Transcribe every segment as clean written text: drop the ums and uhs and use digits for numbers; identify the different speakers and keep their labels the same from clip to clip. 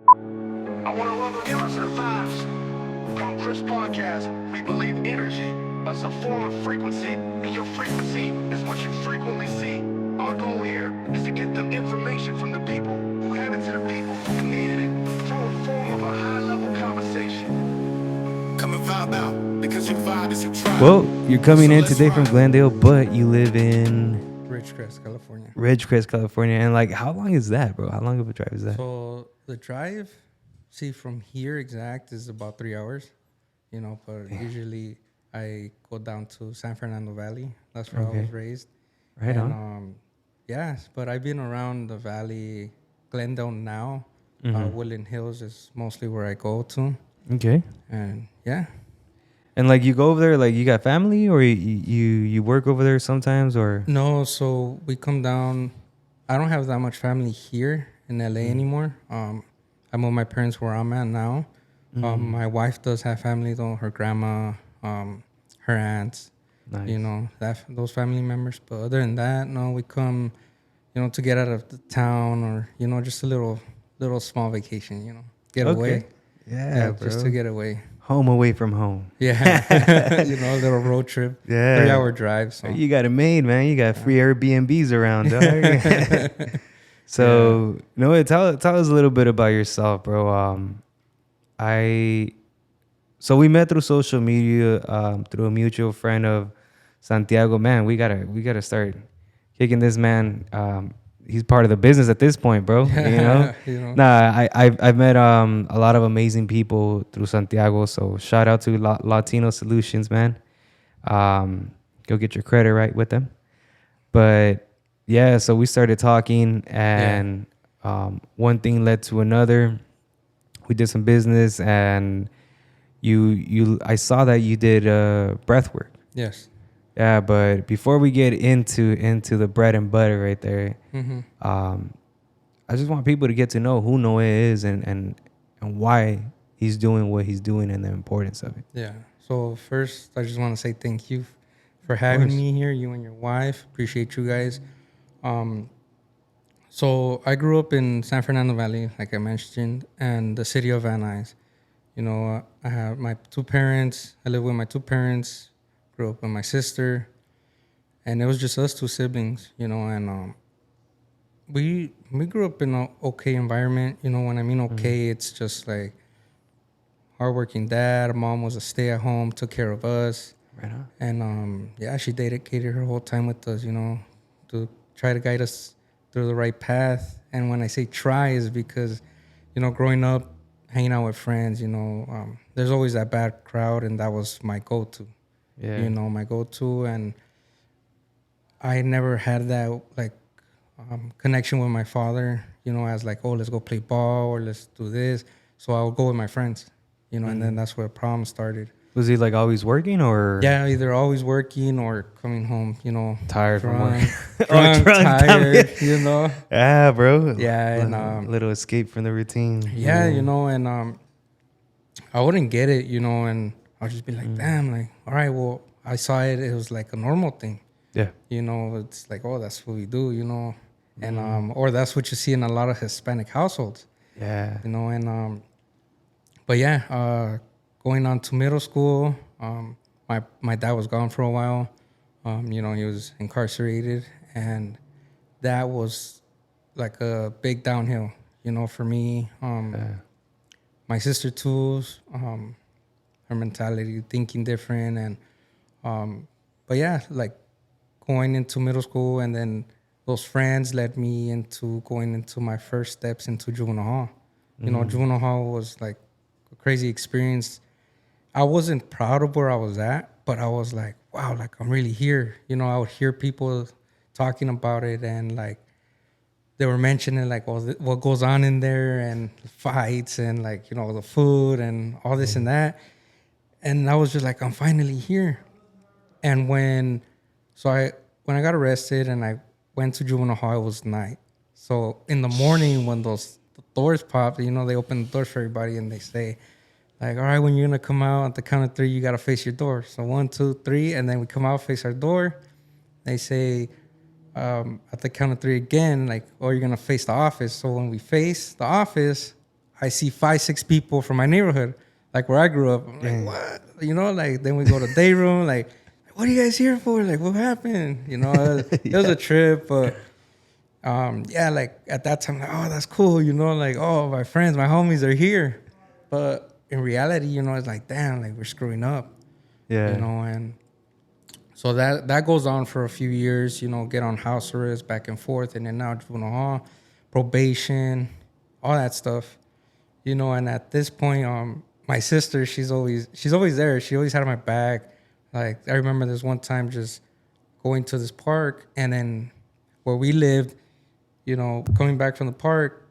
Speaker 1: I want to welcome you to the VibeconChris Podcast. We believe energy is a form of frequency, and your frequency is what you frequently see. Our goal here is to get the information from the people who have it to the people who needed it through a form of a high-level conversation. Come and vibe out, because your vibe is your tribe.
Speaker 2: Well, you're coming
Speaker 1: So
Speaker 2: in
Speaker 1: let's
Speaker 2: today from
Speaker 1: ride.
Speaker 2: Glendale, but you live in
Speaker 3: Ridgecrest, California.
Speaker 2: Ridgecrest, California. And like, how long is that, bro? How long of a drive is that?
Speaker 3: So the drive, from here exact is about 3 hours, but usually I go down to San Fernando Valley. That's where I was raised.
Speaker 2: Right
Speaker 3: and,
Speaker 2: on.
Speaker 3: Yeah, but I've been around the valley, Glendale now. Woodland Hills is mostly where I go to.
Speaker 2: Okay.
Speaker 3: And yeah.
Speaker 2: And like, you go over there, like, you got family, or you work over there sometimes, or?
Speaker 3: No, so we come down. I don't have that much family here in LA anymore. I moved my parents where I'm at now. My wife does have family though, her grandma, her aunts,
Speaker 2: Nice.
Speaker 3: those family members. But other than that, no, we come, to get out of the town or, just a little small vacation, get away.
Speaker 2: Yeah, bro.
Speaker 3: Just to get away.
Speaker 2: Home away from home.
Speaker 3: Yeah, a little road trip.
Speaker 2: Yeah.
Speaker 3: 3-hour drive. So.
Speaker 2: You got it made, man. You got free Airbnbs around, dog. So, Noe, tell us a little bit about yourself, bro. So we met through social media, through a mutual friend of Santiago. Man, we gotta start kicking this man. He's part of the business at this point, bro. Nah, I've met a lot of amazing people through Santiago. So shout out to Latino Solutions, man. Go get your credit right with them. But yeah, so we started talking, and one thing led to another. We did some business, and I saw that you did breath work.
Speaker 3: Yes.
Speaker 2: Yeah, but before we get into the bread and butter right there, I just want people to get to know who Noe is and why he's doing what he's doing and the importance of it.
Speaker 3: Yeah. So first, I just want to say thank you for having me here, you and your wife. Appreciate you guys. So I grew up in San Fernando Valley, like I mentioned, and the city of Van Nuys. I have my two parents. I live with my two parents. Grew up with my sister, and it was just us two siblings. And we grew up in an okay environment. When I mean okay, it's just like hardworking dad. Mom was a stay-at-home, took care of us.
Speaker 2: Right on.
Speaker 3: And she dedicated her whole time with us, to try to guide us through the right path. And when I say try, is because, growing up, hanging out with friends, there's always that bad crowd, and that was my go-to.
Speaker 2: Yeah.
Speaker 3: My go-to, and I never had that like connection with my father, as like, oh, let's go play ball or let's do this. So I would go with my friends, and then that's where the problem started.
Speaker 2: Was he like always working, or?
Speaker 3: Yeah, either always working or coming home,
Speaker 2: Tired from
Speaker 3: drunk,
Speaker 2: work.
Speaker 3: drunk, tired,
Speaker 2: Yeah, bro.
Speaker 3: Yeah, and
Speaker 2: little escape from the routine.
Speaker 3: yeah, and I wouldn't get it, and I'll just be like, damn, like, all right, well, I saw it. It was like a normal thing.
Speaker 2: Yeah.
Speaker 3: It's like, oh, that's what we do, and or that's what you see in a lot of Hispanic households.
Speaker 2: Yeah.
Speaker 3: But yeah, going on to middle school, my dad was gone for a while. He was incarcerated, and that was like a big downhill, for me. My sister too, her mentality, thinking different, and but yeah, like going into middle school, and then those friends led me into going into my first steps into juvenile hall. Juvenile hall was like a crazy experience. I wasn't proud of where I was at, but I was like, wow, like I'm really here. I would hear people talking about it, and like they were mentioning like what goes on in there, and fights, and like, the food and all this and that. And I was just like, I'm finally here. And when I got arrested and I went to juvenile hall, it was night. So in the morning when the doors pop, they open the doors for everybody, and they say, like, all right, when you're going to come out at the count of 3, you got to face your door. So 1, 2, 3, and then we come out, face our door. They say at the count of 3 again, like, oh, you're going to face the office. So when we face the office, I see 5-6 people from my neighborhood, like where I grew up. I'm like, what? You know, like then we go to day room, like, what are you guys here for? Like, what happened? You know, it was a trip, but yeah, like at that time, like, oh, that's cool. You know, like, oh, my friends, my homies are here. But in reality, you know, it's like, damn, like we're screwing up.
Speaker 2: Yeah.
Speaker 3: You know, and so that goes on for a few years, you know, get on house arrest back and forth, and then now juvenile hall, probation, all that stuff. You know, and at this point, my sister, she's always there. She always had my back. Like I remember this one time just going to this park, and then where we lived, you know, coming back from the park,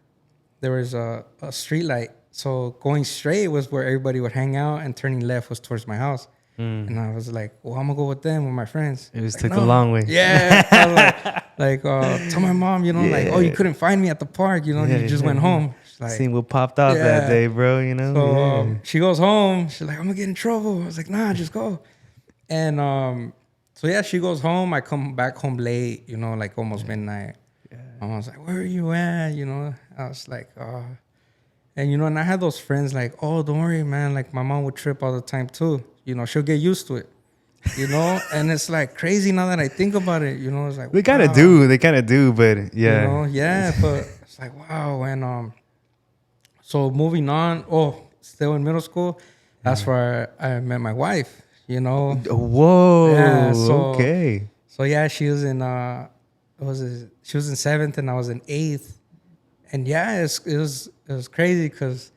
Speaker 3: there was a street light. So going straight was where everybody would hang out, and turning left was towards my house. And I was like, well, I'm gonna go with them, with my friends.
Speaker 2: It was
Speaker 3: like,
Speaker 2: took the long way.
Speaker 3: Yeah. I was tell my mom, you know, like, oh, you couldn't find me at the park, you know, you just went home. She's like,
Speaker 2: seen what popped off that day, bro, you know?
Speaker 3: So she goes home. She's like, I'm gonna get in trouble. I was like, nah, just go. And so yeah, she goes home. I come back home late, you know, like almost midnight. I was like, where are you at? You know, I was like, oh. And, you know, and I had those friends like, oh, don't worry, man. Like, my mom would trip all the time, too. You know, she'll get used to it, you know? And it's, like, crazy now that I think about it, you know? It's like,
Speaker 2: They kind of do. They kind of do, but, yeah.
Speaker 3: You know? Yeah, but it's like, wow. And so moving on, still in middle school, that's where I met my wife, you know?
Speaker 2: Whoa,
Speaker 3: yeah,
Speaker 2: okay.
Speaker 3: So, yeah, she was in, she was in 7th and I was in 8th. And yeah, it was crazy because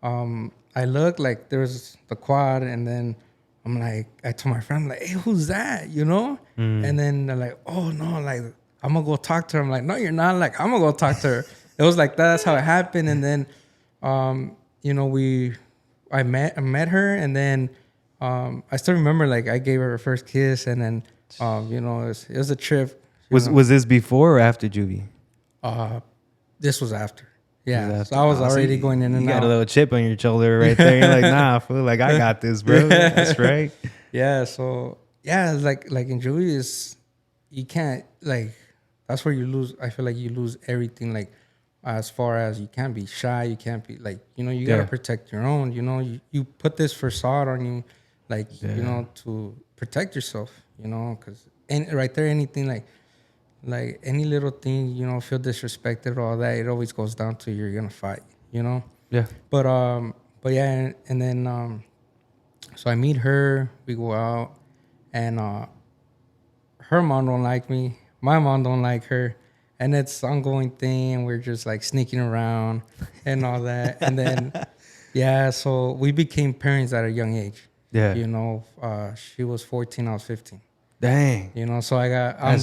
Speaker 3: I looked, like there was the quad, and then I'm like, I told my friend, I'm like, hey, who's that? You know? And then they're like, oh no, like I'm gonna go talk to her. I'm like, no, you're not. Like, I'm gonna go talk to her. It was like that's how it happened. And then you know, I met her, and then I still remember, like, I gave her first kiss, and then you know, it was a trip.
Speaker 2: Was this before or after juvie?
Speaker 3: This was after. Yeah. So I was already going in and out.
Speaker 2: You got a little chip on your shoulder right there. You're like, nah, fool, like, I got this, bro. That's right.
Speaker 3: Yeah. So, yeah, like in juvie, you can't, like, that's where you lose. I feel like you lose everything, like, as far as you can't be shy. You can't be, like, you know, you got to protect your own. You know, you put this facade on you, like, you know, to protect yourself, you know, because right there, anything, like any little thing, you know, feel disrespected or all that, it always goes down to you're gonna fight, you know.
Speaker 2: Yeah.
Speaker 3: But yeah, and then so I meet her, we go out, and her mom don't like me, my mom don't like her, and it's an ongoing thing, and we're just like sneaking around and all that, and then yeah, so we became parents at a young age.
Speaker 2: Yeah.
Speaker 3: You know, she was 14, I was 15.
Speaker 2: Dang.
Speaker 3: You know, so I'm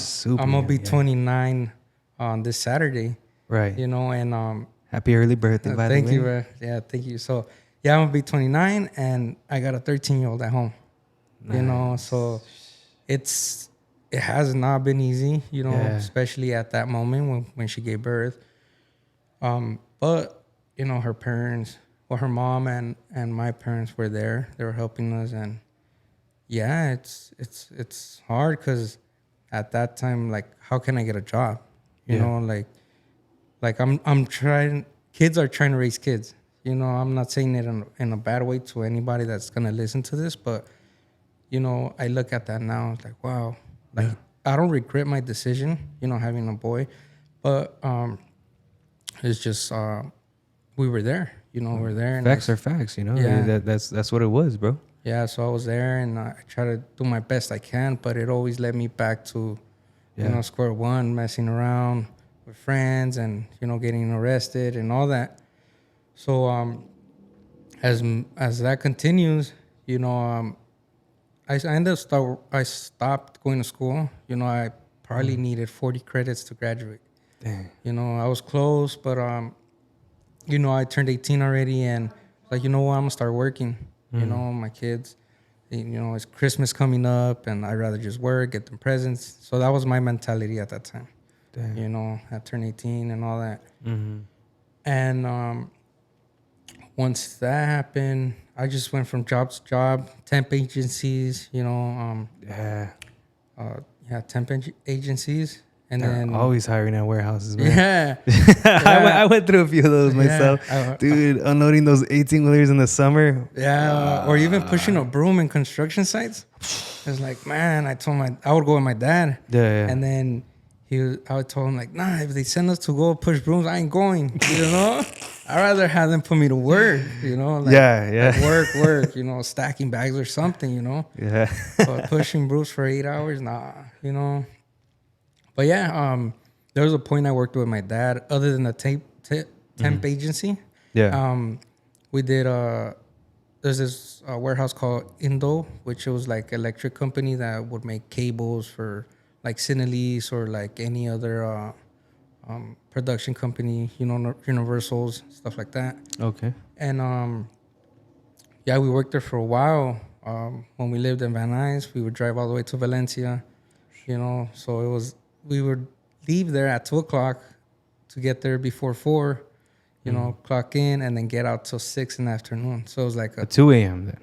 Speaker 3: gonna be 29 on this Saturday.
Speaker 2: Right.
Speaker 3: You know, and
Speaker 2: happy early birthday, by the way.
Speaker 3: Thank you, bro. Yeah, thank you. So yeah, I'm gonna be 29, and I got a 13-year-old at home. Nice. You know, so it has not been easy. You know, especially at that moment when she gave birth. But you know, her parents, her mom and my parents were there. They were helping us, and yeah, it's hard because at that time, like, how can I get a job? You know, like I'm trying. Kids are trying to raise kids. You know, I'm not saying it in a bad way to anybody that's gonna listen to this, but you know, I look at that now, it's like, wow, like I don't regret my decision. You know, having a boy, but it's just we were there. You know, we're there. And
Speaker 2: facts are facts. You know, that's what it was, bro.
Speaker 3: Yeah, so I was there, and I try to do my best I can, but it always led me back to, you know, square one, messing around with friends, and you know, getting arrested and all that. So as that continues, you know, I stopped going to school. You know, I probably needed 40 credits to graduate.
Speaker 2: Dang.
Speaker 3: You know, I was close, but you know, I turned 18 already, and like, you know what, I'm gonna start working. You know, my kids, you know, it's Christmas coming up, and I'd rather just work, get them presents. So that was my mentality at that time. Damn. You know, I turned 18 and all that. And once that happened, I just went from job to job, temp agencies, you know. Temp agencies. And
Speaker 2: They're
Speaker 3: then
Speaker 2: always hiring at warehouses, man.
Speaker 3: yeah,
Speaker 2: I went through a few of those myself.
Speaker 3: Yeah.
Speaker 2: Dude, unloading those 18-wheelers in the summer.
Speaker 3: Yeah, or even pushing a broom in construction sites. It's like, man, I would go with my dad.
Speaker 2: Yeah.
Speaker 3: And then I would tell him like, nah, if they send us to go push brooms, I ain't going. You know, I'd rather have them put me to work. You know, like, like work. You know, stacking bags or something. You know,
Speaker 2: Yeah.
Speaker 3: but pushing brooms for 8 hours, nah. You know, but yeah, there was a point I worked with my dad. Other than the temp agency, we did there's this warehouse called Indo, which was like electric company that would make cables for like Cinelise or like any other production company, you know, Universals, stuff like that.
Speaker 2: Okay.
Speaker 3: And yeah, we worked there for a while. When we lived in Van Nuys, we would drive all the way to Valencia, you know. So we would leave there at 2:00 to get there before 4. You know, clock in and then get out till 6 in the afternoon. So it was like
Speaker 2: At 2 a.m. then.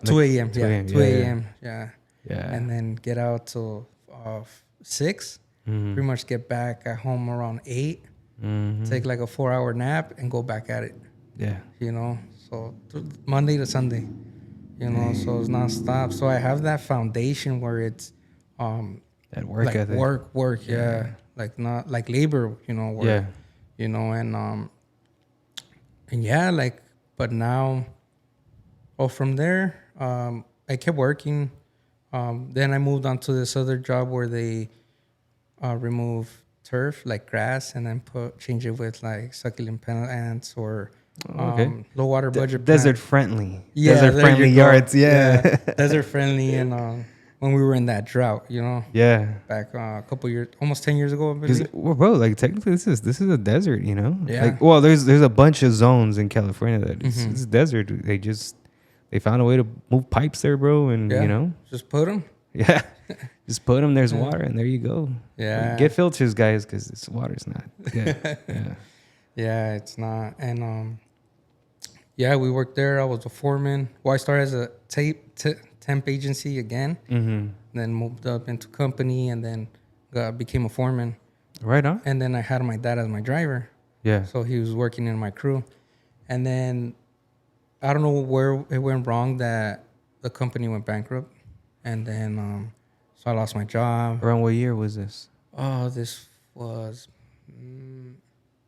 Speaker 3: 2 a.m.
Speaker 2: 2
Speaker 3: Yeah,
Speaker 2: a.m.,
Speaker 3: 2 a.m. Yeah.
Speaker 2: Yeah.
Speaker 3: And then get out till 6. Pretty much get back at home around 8. Take like a 4-hour nap and go back at it.
Speaker 2: Yeah.
Speaker 3: You know, so Monday to Sunday. You know, so it's nonstop. So I have that foundation where it's
Speaker 2: That work
Speaker 3: like
Speaker 2: ethic.
Speaker 3: work. Yeah. Like not like labor. You know. Work,
Speaker 2: Yeah.
Speaker 3: You know, and yeah, like, but now, from there, I kept working. Then I moved on to this other job where they remove turf, like grass, and then change it with like succulent plants or low water budget
Speaker 2: desert
Speaker 3: plants.
Speaker 2: friendly.
Speaker 3: Yeah,
Speaker 2: desert
Speaker 3: there
Speaker 2: friendly
Speaker 3: you go.
Speaker 2: yards. Yeah.
Speaker 3: Desert friendly, and when we were in that drought, you know,
Speaker 2: Yeah.
Speaker 3: back a couple years, almost 10 years ago, I
Speaker 2: Because,
Speaker 3: believe.
Speaker 2: well, bro, like technically this is a desert, you know.
Speaker 3: Yeah.
Speaker 2: Like, well, there's a bunch of zones in California that it's desert. They found a way to move pipes there, bro, and
Speaker 3: Yeah.
Speaker 2: you know,
Speaker 3: Just put them.
Speaker 2: yeah, just put them. There's water, and there you go.
Speaker 3: Yeah.
Speaker 2: Get filters, guys, because this water's not. Yeah. Yeah.
Speaker 3: Yeah, it's not. And yeah, we worked there. I was a foreman. Well, I started as a temp agency again, then moved up into company, and then became a foreman.
Speaker 2: Right on.
Speaker 3: And then I had my dad as my driver,
Speaker 2: Yeah.
Speaker 3: so he was working in my crew. And then I don't know where it went wrong that the company went bankrupt, and then so I lost my job.
Speaker 2: Around what year was this?
Speaker 3: Oh, this was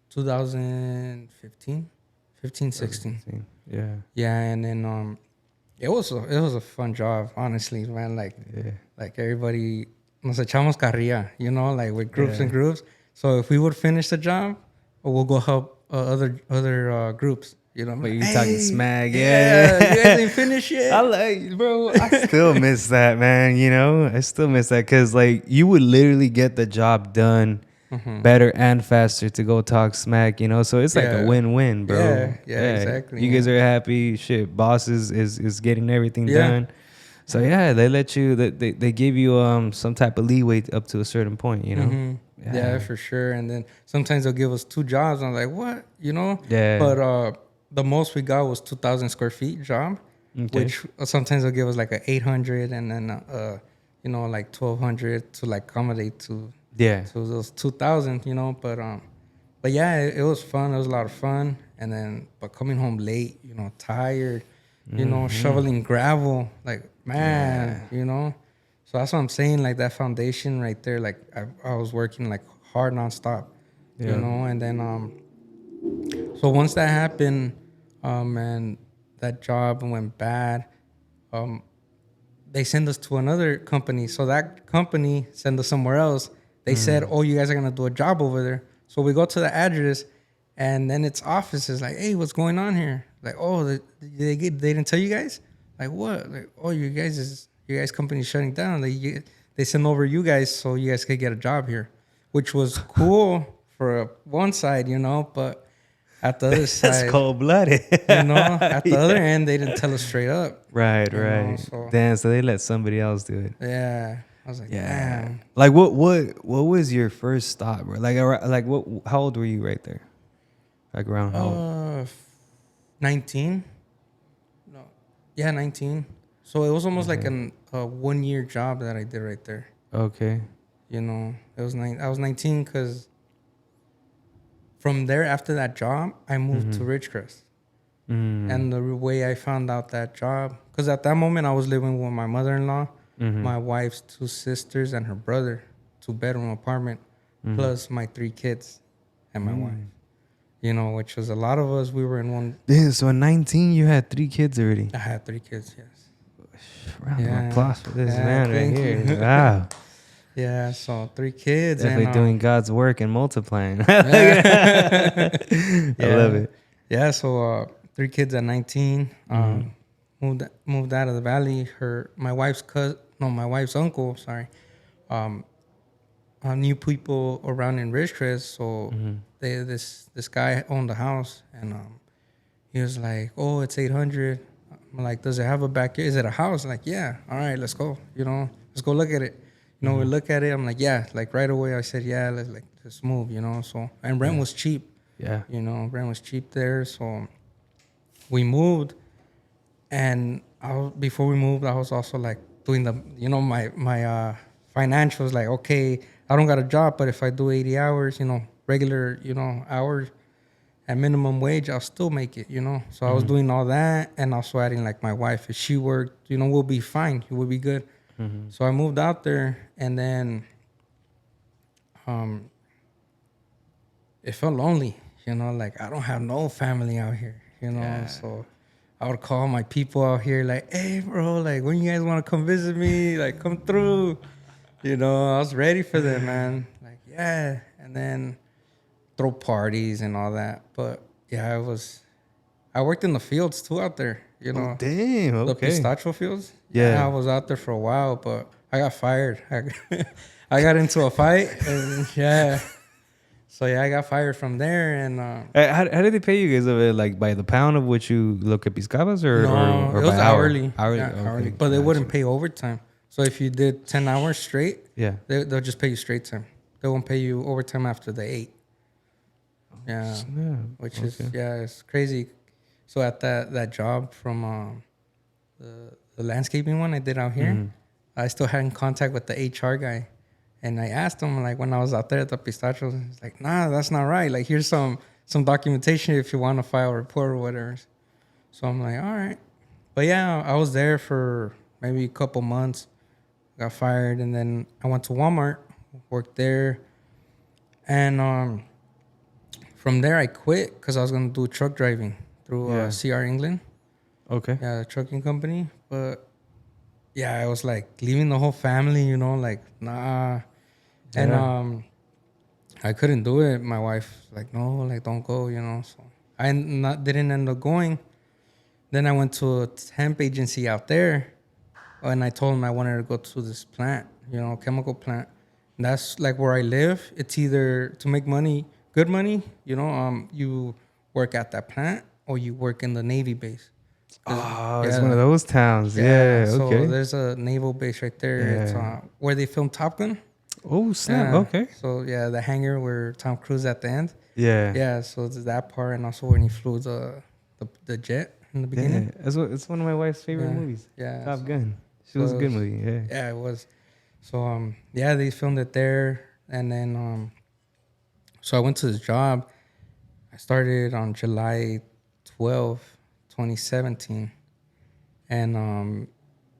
Speaker 3: 2015, 16.
Speaker 2: Yeah.
Speaker 3: Yeah, and then it was a fun job, honestly, man. Like everybody nos echamos carrilla, you know, like with groups and groups. So if we would finish the job, we'll go help other groups. You know,
Speaker 2: But you talking smack,
Speaker 3: you guys ain't finished yet.
Speaker 2: I like, bro. I still miss that, man. You know, I still miss that because, like, you would literally get the job done better and faster to go talk smack. You know, so it's like a win-win, bro.
Speaker 3: Yeah, exactly.
Speaker 2: You guys are happy. Shit, boss is getting everything done. So yeah, they let you. They give you some type of leeway up to a certain point. You know.
Speaker 3: Yeah, for sure. And then sometimes they'll give us 2 jobs. I'm like, what? You know.
Speaker 2: Yeah.
Speaker 3: But the most we got was 2,000 square feet job, which sometimes they'll give us like a 800 and then you know, like 1,200 to like accommodate to those 2,000, you know. But yeah, it was fun. It was a lot of fun. And then but coming home late, you know, tired, you know, shoveling gravel, like, man, you know. So that's what I'm saying, like that foundation right there, like I was working like hard nonstop, you know. And then so once that happened, and that job went bad, they sent us to another company. So that company sent us somewhere else. They said, oh, you guys are going to do a job over there. So we go to the address, and then its office is like, hey, what's going on here? Like, oh, they didn't tell you guys? Like, what? Like, oh, you guys company's shutting down. They sent over you guys so you guys could get a job here, which was cool for one side, you know, but at the other side,
Speaker 2: That's cold-blooded.
Speaker 3: you know, at the other end, they didn't tell us straight up.
Speaker 2: Right.
Speaker 3: know, so-
Speaker 2: Damn. So they let somebody else do it.
Speaker 3: Yeah, I was like, damn.
Speaker 2: Like what was your first stop, bro? Like what? How old were you right there? Like around how old?
Speaker 3: 19. No, yeah, 19. So it was almost like a 1-year job that I did right there.
Speaker 2: Okay.
Speaker 3: You know, I was 19 because from there, after that job, I moved to Ridgecrest. And the way I found out that job, because at that moment I was living with my mother-in-law, my wife's 2 sisters, and her brother, 2-bedroom apartment, plus my 3 kids and my wife. You know, which was a lot of us. We were in one.
Speaker 2: Damn, so at 19, you had 3 kids already.
Speaker 3: I had 3 kids, yes.
Speaker 2: Round of applause for this man right
Speaker 3: thank
Speaker 2: here.
Speaker 3: you.
Speaker 2: Wow.
Speaker 3: Yeah, so 3 kids.
Speaker 2: Definitely
Speaker 3: and,
Speaker 2: doing God's work and multiplying. I love it.
Speaker 3: Yeah, so 3 kids at 19. Moved out of the valley. My wife's uncle. Sorry, knew people around in Ridgecrest. So this guy owned the house, and he was like, "Oh, it's 800." I'm like, "Does it have a backyard? Is it a house?" I'm like, "Yeah." All right, let's go. You know, let's go look at it. You know, we look at it. I'm like, "Yeah." Like right away, I said, "Yeah, let's move." You know, so and rent was cheap.
Speaker 2: Yeah.
Speaker 3: You know, rent was cheap there, so we moved. And before we moved, I was also like doing my financials. Like, okay, I don't got a job, but if I do 80 hours, regular, hours at minimum wage, I'll still make it, So I was doing all that, and also adding like my wife. If she worked, we'll be fine. We'll be good. So I moved out there, and then it felt lonely, like I don't have no family out here, So I would call my people out here like, "Hey, bro, like when you guys want to come visit me, like come through." I was ready for them, man. Like, yeah. And then throw parties and all that. But yeah, I worked in the fields too out there,
Speaker 2: Oh, damn, okay.
Speaker 3: The pistachio fields.
Speaker 2: Yeah.
Speaker 3: I was out there for a while, but I got fired. I got into a fight, and yeah. So yeah, I got fired from there, and
Speaker 2: How did they pay you guys over there? Like by the pound of what you look at piscabas, or
Speaker 3: it was
Speaker 2: by
Speaker 3: hourly.
Speaker 2: Hourly,
Speaker 3: Yeah,
Speaker 2: okay.
Speaker 3: hourly. But they wouldn't pay overtime. So if you did 10 hours straight,
Speaker 2: Yeah,
Speaker 3: they'll just pay you straight time. They won't pay you overtime after the 8. Yeah, which is it's crazy. So at that job from the landscaping one I did out here, I still had in contact with the HR guy. And I asked him, like, when I was out there at the pistachios, he's like, "Nah, that's not right. Like, here's some documentation if you want to file a report or whatever." So I'm like, all right. But yeah, I was there for maybe a couple months, got fired, and then I went to Walmart, worked there. And from there, I quit because I was going to do truck driving through CR England.
Speaker 2: okay.
Speaker 3: Yeah, the trucking company. But yeah, I was like leaving the whole family, like, nah. And I couldn't do it. My wife like, "No, like don't go," So I didn't end up going. Then I went to a temp agency out there, and I told them I wanted to go to this plant, chemical plant. And that's like where I live. It's either to make money, good money, you work at that plant, or you work in the Navy base.
Speaker 2: Oh, it's one of those towns. Yeah, okay.
Speaker 3: So there's a naval base right there.
Speaker 2: Yeah.
Speaker 3: It's where they filmed Top Gun.
Speaker 2: Oh, snap.
Speaker 3: Yeah.
Speaker 2: Okay.
Speaker 3: So yeah, the hangar where Tom Cruise at the end.
Speaker 2: Yeah.
Speaker 3: Yeah. So it's that part, and also when he flew the jet in the beginning.
Speaker 2: Yeah. It's one of my wife's favorite movies.
Speaker 3: Yeah.
Speaker 2: Top Gun. It was a good movie. Yeah.
Speaker 3: Yeah, it was. So they filmed it there, and then so I went to this job. I started on July 12, 2017, and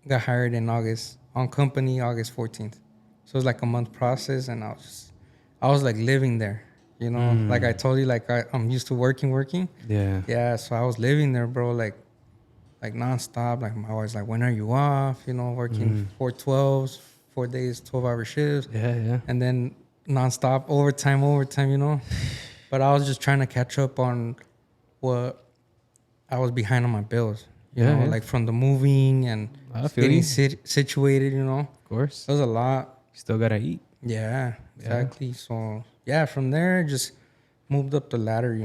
Speaker 3: got hired in August 14th. So it was like a month process, and I was like living there, Like I told you, like I'm used to working.
Speaker 2: Yeah.
Speaker 3: Yeah, so I was living there, bro, like nonstop. Like my wife's like, "When are you off?" Working 4 12s, 4 days, 12-hour shifts.
Speaker 2: Yeah.
Speaker 3: And then nonstop overtime, But I was just trying to catch up on what I was behind on my bills.
Speaker 2: Yeah.
Speaker 3: Like from the moving and getting situated. Of
Speaker 2: course.
Speaker 3: It was a lot.
Speaker 2: You still gotta eat.
Speaker 3: Yeah, exactly. Yeah. So yeah, from there just moved up the ladder.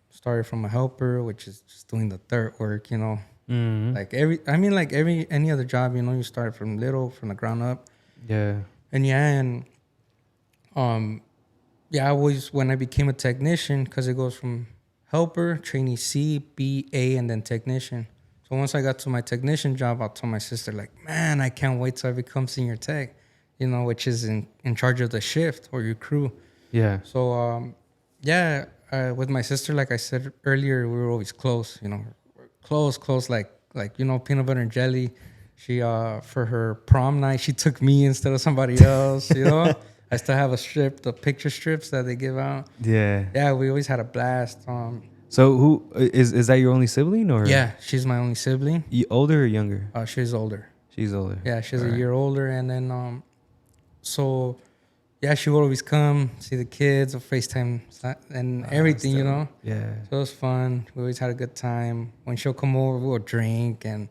Speaker 3: Started from a helper, which is just doing the dirt work. Like any other job. You start from the ground up.
Speaker 2: Yeah.
Speaker 3: And I always, when I became a technician, because it goes from helper, trainee C, B, A, and then technician. So once I got to my technician job, I'll tell my sister, like, "Man, I can't wait till I become senior tech." you know, which is in charge of the shift or your crew.
Speaker 2: Yeah.
Speaker 3: So, with my sister, like I said earlier, we were always close, you know, close, like, you know, peanut butter and jelly. She, for her prom night, she took me instead of somebody else, you know. I still have the picture strips that they give out.
Speaker 2: Yeah.
Speaker 3: Yeah, we always had a blast.
Speaker 2: So who is that your only sibling or?
Speaker 3: Yeah, she's my only sibling.
Speaker 2: You older or younger?
Speaker 3: She's older.
Speaker 2: She's older.
Speaker 3: Yeah, she's
Speaker 2: All
Speaker 3: a
Speaker 2: right.
Speaker 3: year older. And then, so, yeah, she would always come, see the kids, FaceTime and everything, you know.
Speaker 2: Yeah.
Speaker 3: So it was fun. We always had a good time. When she'll come over, we'll drink, and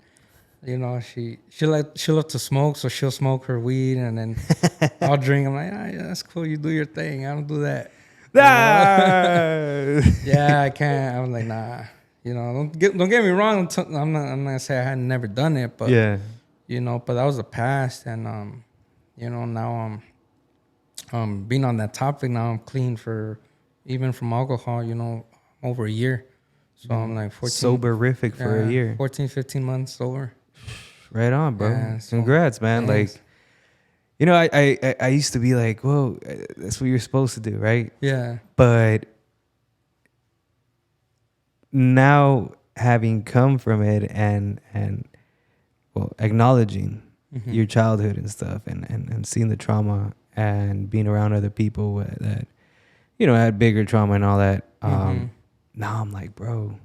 Speaker 3: you know, she love to smoke, so she'll smoke her weed, and then I'll drink. I'm like, yeah, that's cool. You do your thing. I don't do that. Yeah, I can't. I'm like, nah. You know, don't get me wrong. I'm not gonna say I had never done it, but
Speaker 2: Yeah.
Speaker 3: you know, but that was the past, and you know, now being on that topic, now I'm clean even from alcohol, you know, over a year. So I'm like 14.
Speaker 2: Soberific for a year.
Speaker 3: 14, 15 months sober.
Speaker 2: Right on, bro.
Speaker 3: Yeah, so-
Speaker 2: Congrats, man.
Speaker 3: Thanks.
Speaker 2: Like, you know, I used to be like, whoa, that's what you're supposed to do, right?
Speaker 3: Yeah.
Speaker 2: But now having come from it and well, acknowledging your childhood and stuff and seeing the trauma and being around other people that, you know, had bigger trauma and all that. Now I'm like, bro,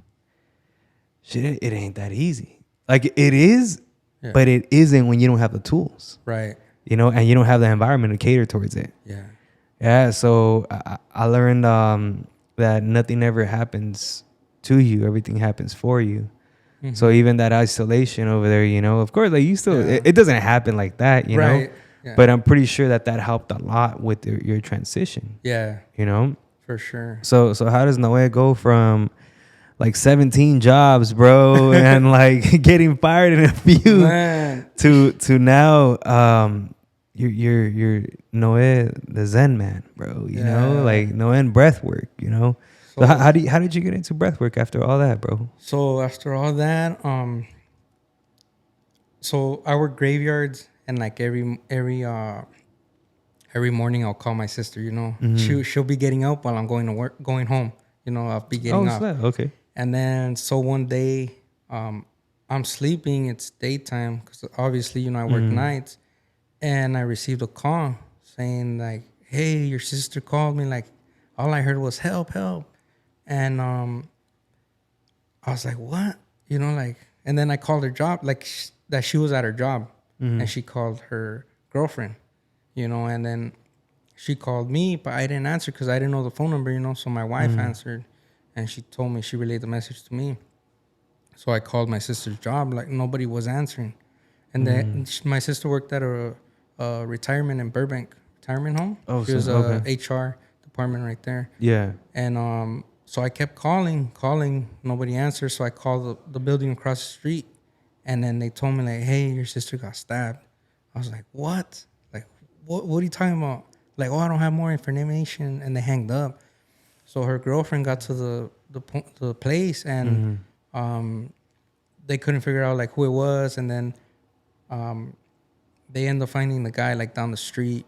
Speaker 2: shit, it ain't that easy. Like it is,
Speaker 3: Yeah.
Speaker 2: but it isn't when you don't have the tools,
Speaker 3: Right.
Speaker 2: you know, and you don't have the environment to cater towards it.
Speaker 3: Yeah.
Speaker 2: Yeah. So I learned that nothing ever happens to you. Everything happens for you. So even that isolation over there, you know, of course, like you still, it doesn't happen like that, you know,
Speaker 3: Yeah.
Speaker 2: but I'm pretty sure that helped a lot with your transition,
Speaker 3: Yeah,
Speaker 2: you know?
Speaker 3: for sure.
Speaker 2: So how does Noe go from like 17 jobs, bro, and like getting fired in a few
Speaker 3: Man.
Speaker 2: to now, you're Noe the Zen man, bro, you know,
Speaker 3: Yeah.
Speaker 2: like Noe and breath work, you know? So how did you get into breath work after all that, bro?
Speaker 3: So after all that, so I work graveyards, and like every morning I'll call my sister. You know, she'll be getting up while I'm going home. You know, I'll be getting up.
Speaker 2: Okay.
Speaker 3: And then so one day, I'm sleeping. It's daytime because obviously, you know, I work nights, and I received a call saying like, "Hey, your sister called me." Like, all I heard was "help, help," and I was like, "What?" You know, like, and then I called her job, like that she was at her job, and she called her girlfriend, you know, and then she called me, but I didn't answer because I didn't know the phone number, you know. So my wife answered, and she told me, she relayed the message to me. So I called my sister's job, like nobody was answering, and then my sister worked at a retirement in Burbank retirement home.
Speaker 2: Oh,
Speaker 3: she was a HR department right there.
Speaker 2: Yeah.
Speaker 3: And so I kept calling, nobody answered. So I called the building across the street, and then they told me like, "Hey, your sister got stabbed." I was like, "What? Like, what are you talking about?" Like, "Oh, I don't have more information," and they hanged up. So her girlfriend got to the place, and they couldn't figure out like who it was, and then they ended up finding the guy like down the street.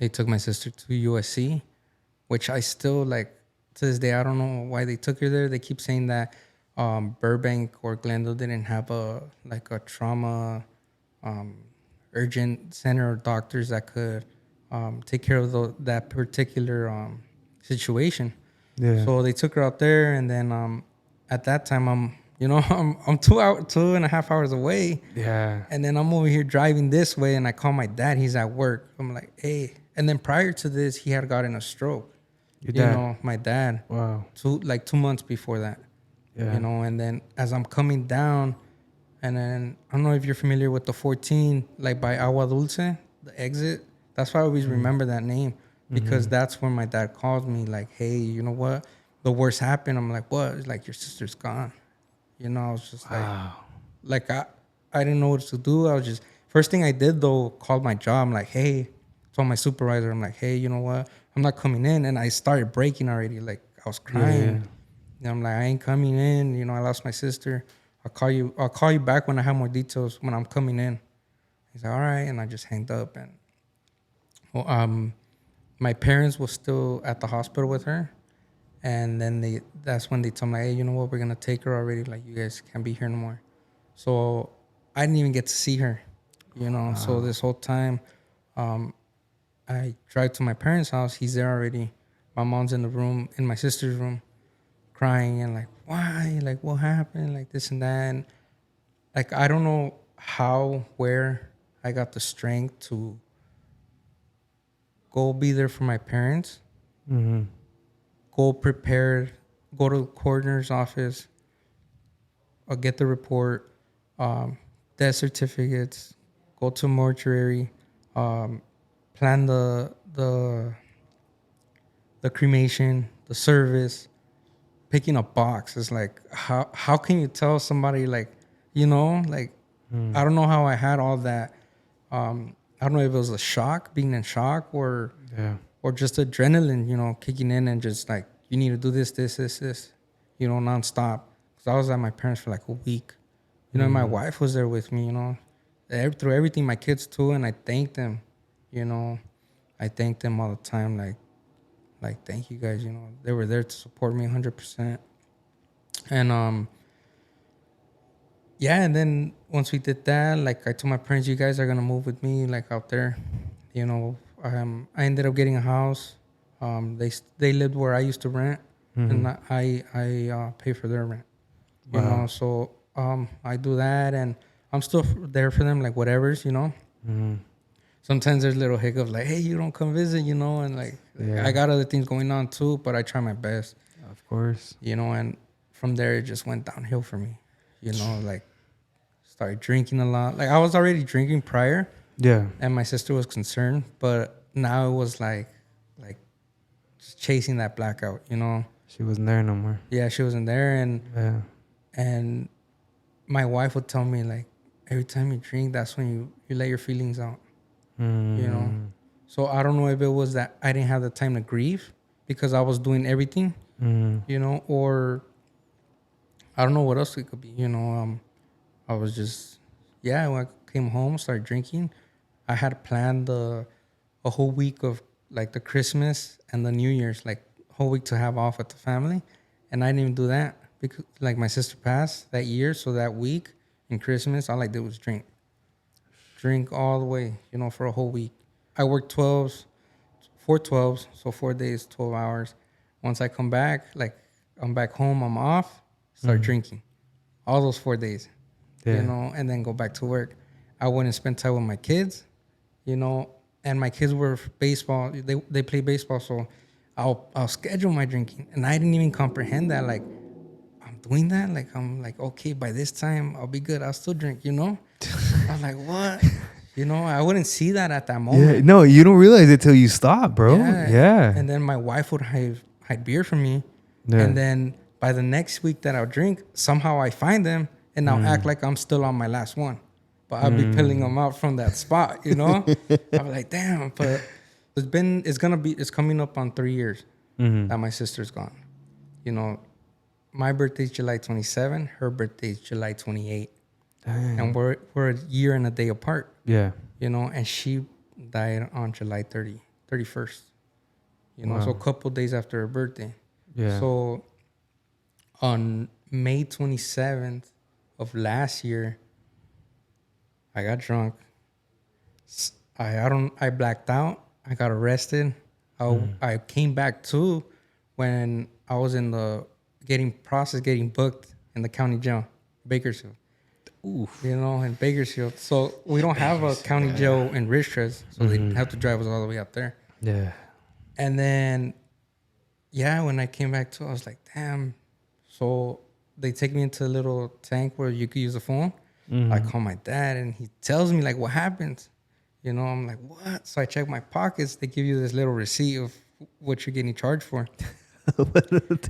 Speaker 3: They took my sister to USC, which I still like to this day. I don't know why they took her there. They keep saying that Burbank or Glendale didn't have a trauma urgent center or doctors that could take care of that particular situation.
Speaker 2: Yeah.
Speaker 3: So they took her out there, and then at that time I'm 2.5 hours away.
Speaker 2: Yeah.
Speaker 3: And then I'm over here driving this way, and I call my dad. He's at work. I'm like, "Hey." And then prior to this, he had gotten a stroke.
Speaker 2: Your dad?
Speaker 3: You know, my dad.
Speaker 2: Wow.
Speaker 3: 2 months before that.
Speaker 2: Yeah.
Speaker 3: You know, and then as I'm coming down, and then I don't know if you're familiar with the 14, like by Agua Dulce, the exit. That's why I always remember that name, because that's when my dad called me like, "Hey, you know what? The worst happened." I'm like, "What?" It's like, "Your sister's gone." You know, I was just like I didn't know what to do. I was just, first thing I did though, called my job. I'm like, "Hey," told my supervisor, I'm like, "Hey, you know what? I'm not coming in." And I started breaking already. Like I was crying. And I'm like, "I ain't coming in. You know, I lost my sister. I'll call you back when I have more details when I'm coming in." He's like, "All right." And I just hanged up. And Well, my parents were still at the hospital with her, and then that's when they told me, hey, you know what, we're gonna take her already. Like, you guys can't be here no more. So I didn't even get to see her, you know. Wow. So this whole time, I drive to my parents' house. He's there already. My mom's in the room, in my sister's room, crying and like, why? Like, what happened? Like this and that. And like, I don't know where I got the strength to go be there for my parents. Mm-hmm. Go prepared. Go to the coroner's office. I'll get the report. Death certificates. Go to mortuary. Plan the cremation, the service. Picking a box is like, how can you tell somebody, like, you know, like, I don't know how I had all that. I don't know if it was a shock, being in shock, or just adrenaline, you know, kicking in and just like, you need to do this, you know, nonstop. Because I was at my parents for like a week. You know, my wife was there with me, you know, through everything, my kids too, and I thanked them, you know. I thank them all the time, like thank you guys, you know. They were there to support me 100%. And yeah, and then once we did that, like I told my parents, you guys are gonna move with me, like out there, you know. I ended up getting a house. They lived where I used to rent, and I pay for their rent, you know. So I do that, and I'm still there for them, like whatever's, you know. Sometimes there's little hiccups, like, hey, you don't come visit, you know, and like I got other things going on too, but I try my best,
Speaker 2: of course,
Speaker 3: you know. And from there it just went downhill for me, you know. Like, started drinking a lot. Like, I was already drinking prior, and my sister was concerned, but now it was like just chasing that blackout, you know.
Speaker 2: She wasn't there no more.
Speaker 3: Yeah, she wasn't there. And my wife would tell me, like, every time you drink, that's when you let your feelings out, you know. So I don't know if it was that I didn't have the time to grieve because I was doing everything, you know, or I don't know what else it could be, you know. I was just, when I came home, started drinking. I had planned a whole week of like the Christmas and the New Year's, like whole week to have off with the family. And I didn't even do that because like my sister passed that year. So that week in Christmas, all I did was drink all the way, you know, for a whole week. I worked 4 12s, so 4 days, 12 hours. Once I come back, like I'm back home, I'm off, start drinking all those 4 days, you know, and then go back to work. I wouldn't spend time with my kids, you know, and my kids were baseball. They play baseball, so I'll schedule my drinking, and I didn't even comprehend that. Like, I'm doing that. Like, I'm like, okay, by this time I'll be good. I'll still drink, you know. I'm like, what? You know, I wouldn't see that at that moment.
Speaker 2: Yeah, no, you don't realize it till you stop, bro. Yeah.
Speaker 3: And then my wife would hide beer from me, and then by the next week that I'll drink, somehow I find them, and I'll act like I'm still on my last one. But I'll be pulling them out from that spot, you know? I'm like, damn, but it's coming up on 3 years that my sister's gone. You know, my birthday's July 27, her birthday's July 28. Dang. And we're a year and a day apart. Yeah. You know, and she died on July 31st. You know, so a couple days after her birthday. Yeah. So on May 27th of last year, I got drunk. I blacked out. I got arrested. I came back too when I was in the getting booked in the county jail, Bakersfield. Oof. You know, in Bakersfield. So we don't have a county jail in Richards, so they have to drive us all the way up there. Yeah. And then, when I came back to, I was like, damn. So they take me into a little tank where you could use the phone. I call my dad, and he tells me, like, what happened. You know, I'm like, what? So I check my pockets. They give you this little receipt of what you're getting charged for.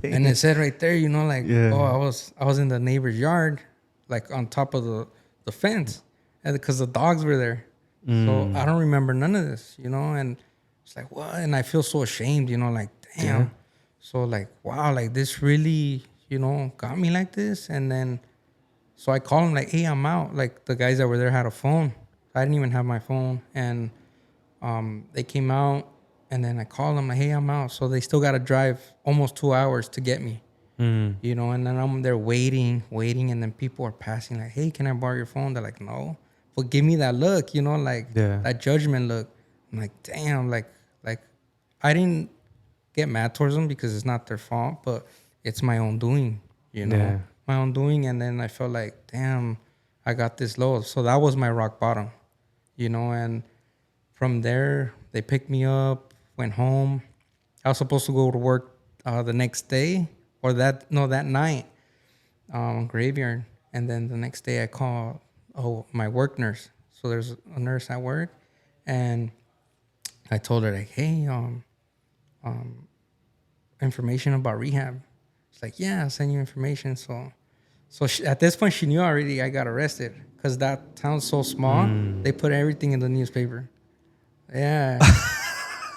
Speaker 3: And it said right there, you know, like, I was in the neighbor's yard, like on top of the fence, and because the dogs were there. So I don't remember none of this, you know. And it's like, what? And I feel so ashamed, you know, like, damn. Yeah. So like, wow, like this really, you know, got me like this. And then, so I called him like, hey, I'm out. Like the guys that were there had a phone. I didn't even have my phone. And They came out, and then I called them like, hey, I'm out. So they still got to drive almost 2 hours to get me. You know, and then I'm there waiting, and then people are passing like, hey, can I borrow your phone? They're like, no. But give me that look, you know, like that judgment look. I'm like, damn, like I didn't get mad towards them because it's not their fault, but it's my own doing, you know, my own doing. And then I felt like, damn, I got this low. So that was my rock bottom, you know, and from there they picked me up, went home. I was supposed to go to work the next day. Or that night, graveyard. And then the next day I call my work nurse. So there's a nurse at work. And I told her, like, hey, information about rehab. She's like, yeah, I'll send you information. So at this point, she knew already I got arrested. Because that town's so small, they put everything in the newspaper. Yeah.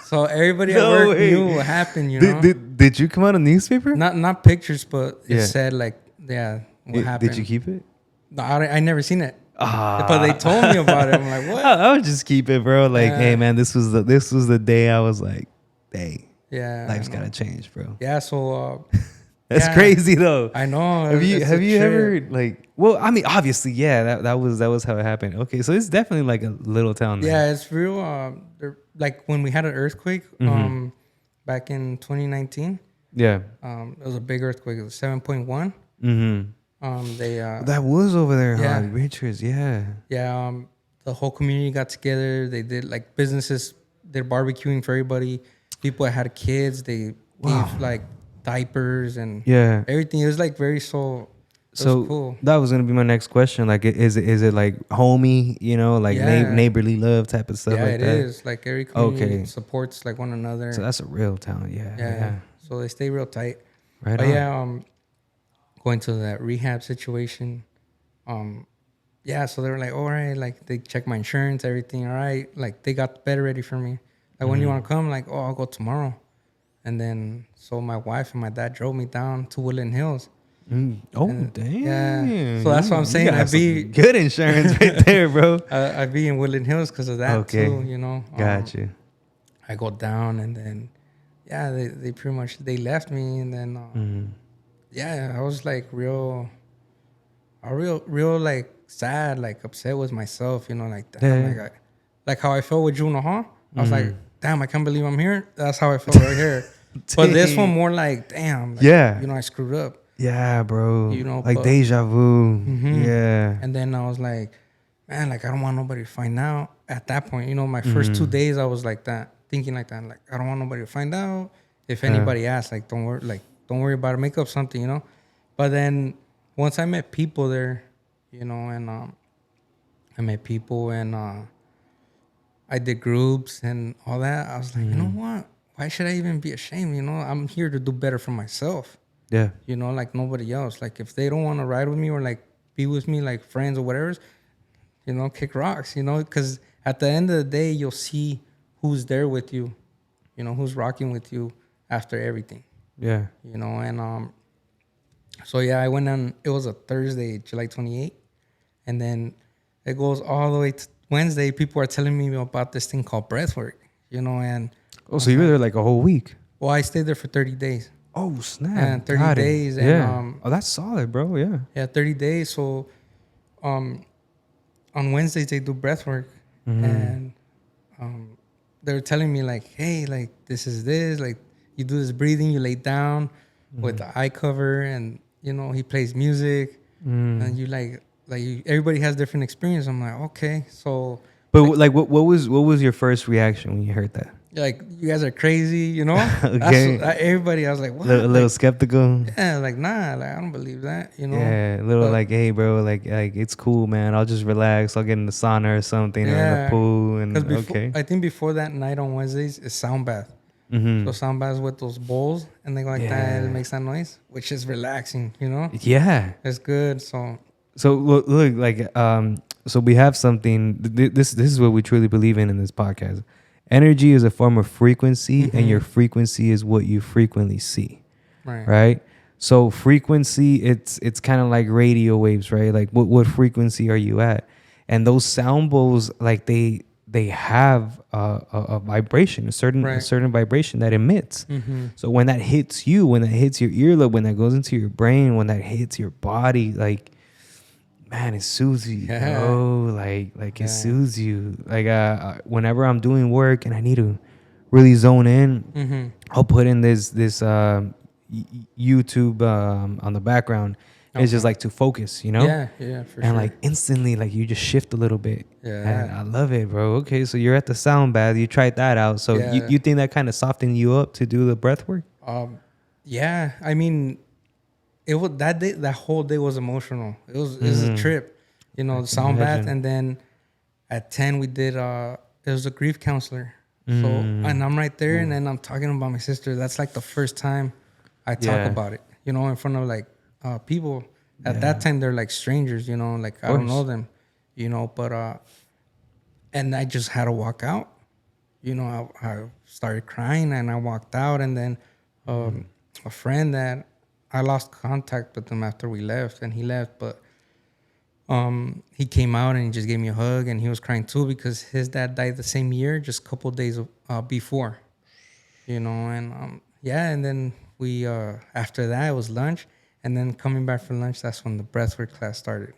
Speaker 3: So everybody at work knew what happened, you know.
Speaker 2: Did you come out in the newspaper?
Speaker 3: Not pictures, but it said like, what happened.
Speaker 2: Did you keep it?
Speaker 3: No, I never seen it. But they told me about it. I'm like, what?
Speaker 2: I would just keep it, bro. Like, hey, man, this was the day I was like, hey, life's gotta change, bro.
Speaker 3: Yeah. So
Speaker 2: that's crazy though.
Speaker 3: I know.
Speaker 2: Have you ever like? Well, I mean, obviously, yeah. That was how it happened. Okay, so it's definitely like a little town. There.
Speaker 3: Yeah, it's real. Like when we had an earthquake, back in 2019.
Speaker 2: Yeah.
Speaker 3: It was a big earthquake. It was 7.1. They
Speaker 2: that was over there,
Speaker 3: yeah.
Speaker 2: huh? Richards, yeah.
Speaker 3: Yeah. The whole community got together. They did like businesses. They're barbecuing for everybody. People that had kids, they gave like diapers and everything. It was like very so cool.
Speaker 2: That was gonna be my next question. Like, is it like homey, you know, like neighborly love type of stuff?
Speaker 3: Yeah,
Speaker 2: like
Speaker 3: it
Speaker 2: that?
Speaker 3: is. Like every community supports like one another.
Speaker 2: So that's a real town. Yeah.
Speaker 3: So they stay real tight.
Speaker 2: Right.
Speaker 3: But going to that rehab situation. So they were like, all right, like they checked my insurance, everything, all right. Like they got the bed ready for me. Like when you want to come, like, oh, I'll go tomorrow. And then so my wife and my dad drove me down to Woodland Hills.
Speaker 2: Damn.
Speaker 3: Yeah. So that's what I'm saying. I'd be
Speaker 2: good insurance right there, bro.
Speaker 3: I'd be in Woodland Hills because of that too, you know.
Speaker 2: Got you.
Speaker 3: I go down and then they pretty much they left me and then I was like real like sad, like upset with myself, you know, like damn, like how I felt with Juno, huh? I was like, damn, I can't believe I'm here. That's how I felt right here. But this one more like, damn, like, you know, I screwed up.
Speaker 2: Yeah, bro.
Speaker 3: You know,
Speaker 2: like deja vu. Yeah.
Speaker 3: And then I was like, man, like I don't want nobody to find out. At that point, you know, my first 2 days I was like that, thinking like that. Like I don't want nobody to find out. If anybody asks, like don't worry about it. Make up something, you know. But then once I met people there, you know, and I met people and I did groups and all that. I was like, you know what? Why should I even be ashamed? You know, I'm here to do better for myself.
Speaker 2: Yeah.
Speaker 3: You know, like nobody else. Like if they don't want to ride with me or like be with me like friends or whatever, you know, kick rocks, you know, because at the end of the day, you'll see who's there with you, you know, who's rocking with you after everything.
Speaker 2: Yeah.
Speaker 3: You know, and so I went on, it was a Thursday, July 28th. And then it goes all the way to Wednesday. People are telling me about this thing called breathwork, you know, and.
Speaker 2: Oh, so you were there like a whole week?
Speaker 3: Well, I stayed there for 30 days.
Speaker 2: Oh, snap.
Speaker 3: And 30 days. And,
Speaker 2: that's solid, bro. Yeah.
Speaker 3: Yeah, 30 days. So on Wednesdays, they do breath work. And they were telling me, like, hey, like, this is this. Like, you do this breathing, you lay down with the eye cover. And, you know, he plays music. And you, everybody has different experience. I'm like, okay. So.
Speaker 2: But, what was your first reaction when you heard that?
Speaker 3: Like, you guys are crazy, you know?
Speaker 2: Okay.
Speaker 3: Everybody, I was like, what?
Speaker 2: A little skeptical.
Speaker 3: Yeah, like, nah, like, I don't believe that, you know?
Speaker 2: Yeah, like, hey, bro, like it's cool, man. I'll just relax. I'll get in the sauna or something or in the pool. And
Speaker 3: I think before that night on Wednesdays is sound bath. So sound baths with those bowls and they go like that. It makes that noise, which is relaxing, you know?
Speaker 2: Yeah.
Speaker 3: It's good, so
Speaker 2: look, like, so we have something. This is what we truly believe in this podcast. Energy is a form of frequency, and your frequency is what you frequently see. Right? So frequency, it's kind of like radio waves, right? Like what frequency are you at? And those sound bowls, like they they have a vibration, a certain vibration that emits. So when that hits you, when that hits your earlobe, when that goes into your brain, when that hits your body, like, man, it soothes you, bro. Like it soothes you. Like whenever I'm doing work and I need to really zone in, I'll put in this YouTube on the background. It's just like to focus, you know?
Speaker 3: Yeah, for
Speaker 2: and
Speaker 3: sure.
Speaker 2: like instantly, like you just shift a little bit.
Speaker 3: Yeah.
Speaker 2: And I love it, bro. Okay, so you're at the sound bath. You tried that out. So you think that kind of softened you up to do the breath work?
Speaker 3: Yeah. I mean, it was that day. That whole day was emotional. It was a trip, you know, the sound bath, and then at 10 we did. It was a grief counselor. So and I'm right there, and then I'm talking about my sister. That's like the first time I talk about it, you know, in front of like people. At that time, they're like strangers, you know, like I don't know them, you know. But and I just had to walk out, you know. I started crying, and I walked out, and then a friend that I lost contact with him after we left, and he left, but he came out and he just gave me a hug, and he was crying too because his dad died the same year, just a couple of days before, you know. And and then we after that it was lunch, and then coming back from lunch, that's when the breathwork class started,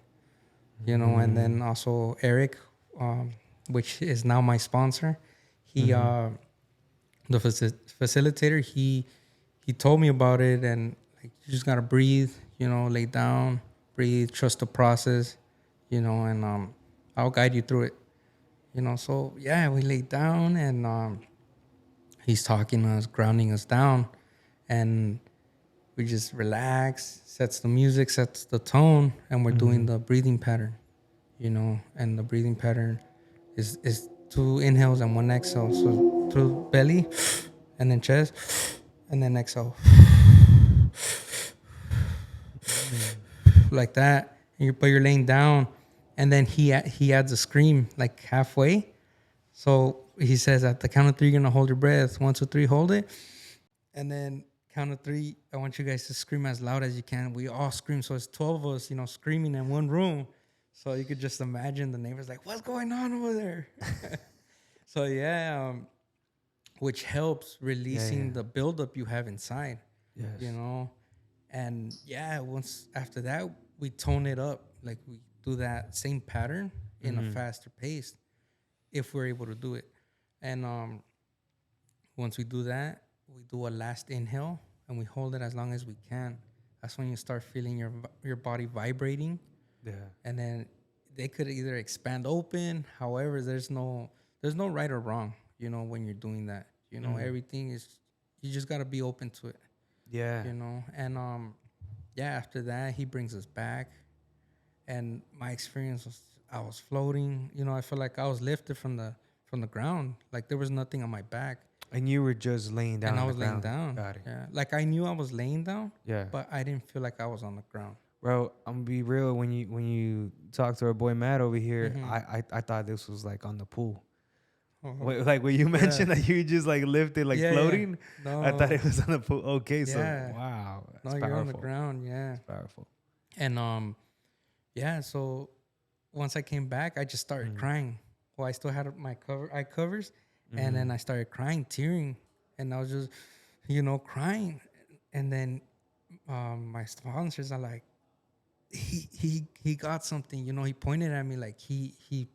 Speaker 3: you know. And then also Eric, which is now my sponsor, he the facilitator, he told me about it, and like, you just gotta breathe, you know, lay down, breathe, trust the process, you know, and I'll guide you through it, you know. So yeah, we laid down, and he's talking to us, grounding us down, and we just relax, sets the music, sets the tone, and we're doing the breathing pattern, you know. And the breathing pattern is 2 inhales and 1 exhale. So through belly, and then chest, and then exhale. Like that. But you're laying down, and then he adds a scream like halfway. So he says at the count of 3, you're gonna hold your breath. 1, 2, 3, hold it, and then count of 3. I want you guys to scream as loud as you can. We all scream, so it's 12 of us, you know, screaming in one room. So you could just imagine the neighbors like, "What's going on over there?" So which helps releasing the buildup you have inside, you know. And once after that, we tone it up. Like we do that same pattern in a faster pace, if we're able to do it. And once we do that, we do a last inhale, and we hold it as long as we can. That's when you start feeling your body vibrating. And then they could either expand open. However, there's no right or wrong, you know, when you're doing that. You know, everything is, you just got to be open to it. You know. And after that, he brings us back. And my experience was, I was floating, you know. I felt like I was lifted from the ground, like there was nothing on my back.
Speaker 2: And you were just laying down.
Speaker 3: And I was laying down.
Speaker 2: Got it.
Speaker 3: Yeah, like I knew I was laying down.
Speaker 2: Yeah.
Speaker 3: But I didn't feel like I was on the ground.
Speaker 2: Bro, I'm gonna be real. When you talk to our boy Matt over here, I thought this was like on the pool. Like when you mentioned that you just like lifted, like floating.
Speaker 3: Yeah. No.
Speaker 2: I thought it was on the pool. Okay, so wow, that's powerful.
Speaker 3: You're on the ground. Yeah,
Speaker 2: it's powerful.
Speaker 3: And so once I came back, I just started crying. Well, I still had my eye covers, and then I started crying, tearing, and I was just, you know, crying. And then my sponsors are like, he got something, you know. He pointed at me like he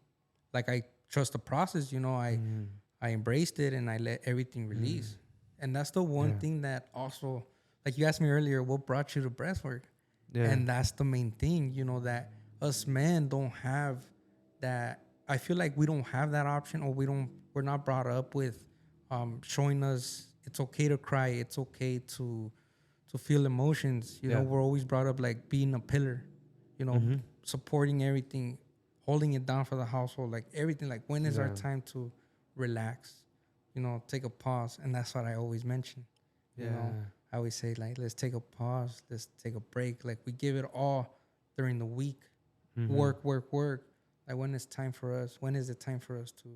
Speaker 3: like, I trust the process, you know. I embraced it, and I let everything release. And that's the one thing that also, like you asked me earlier, what brought you to breathwork? And that's the main thing, you know, that us men don't have that. I feel like we don't have that option, or we're not brought up with showing us it's okay to cry, it's okay to feel emotions, you know. We're always brought up like being a pillar, you know, supporting everything, holding it down for the household, like everything. Like, when is our time to relax, you know, take a pause? And that's what I always mention, you know. I always say, like, let's take a pause, let's take a break. Like, we give it all during the week, work. Like, when is time for us? When is it time for us to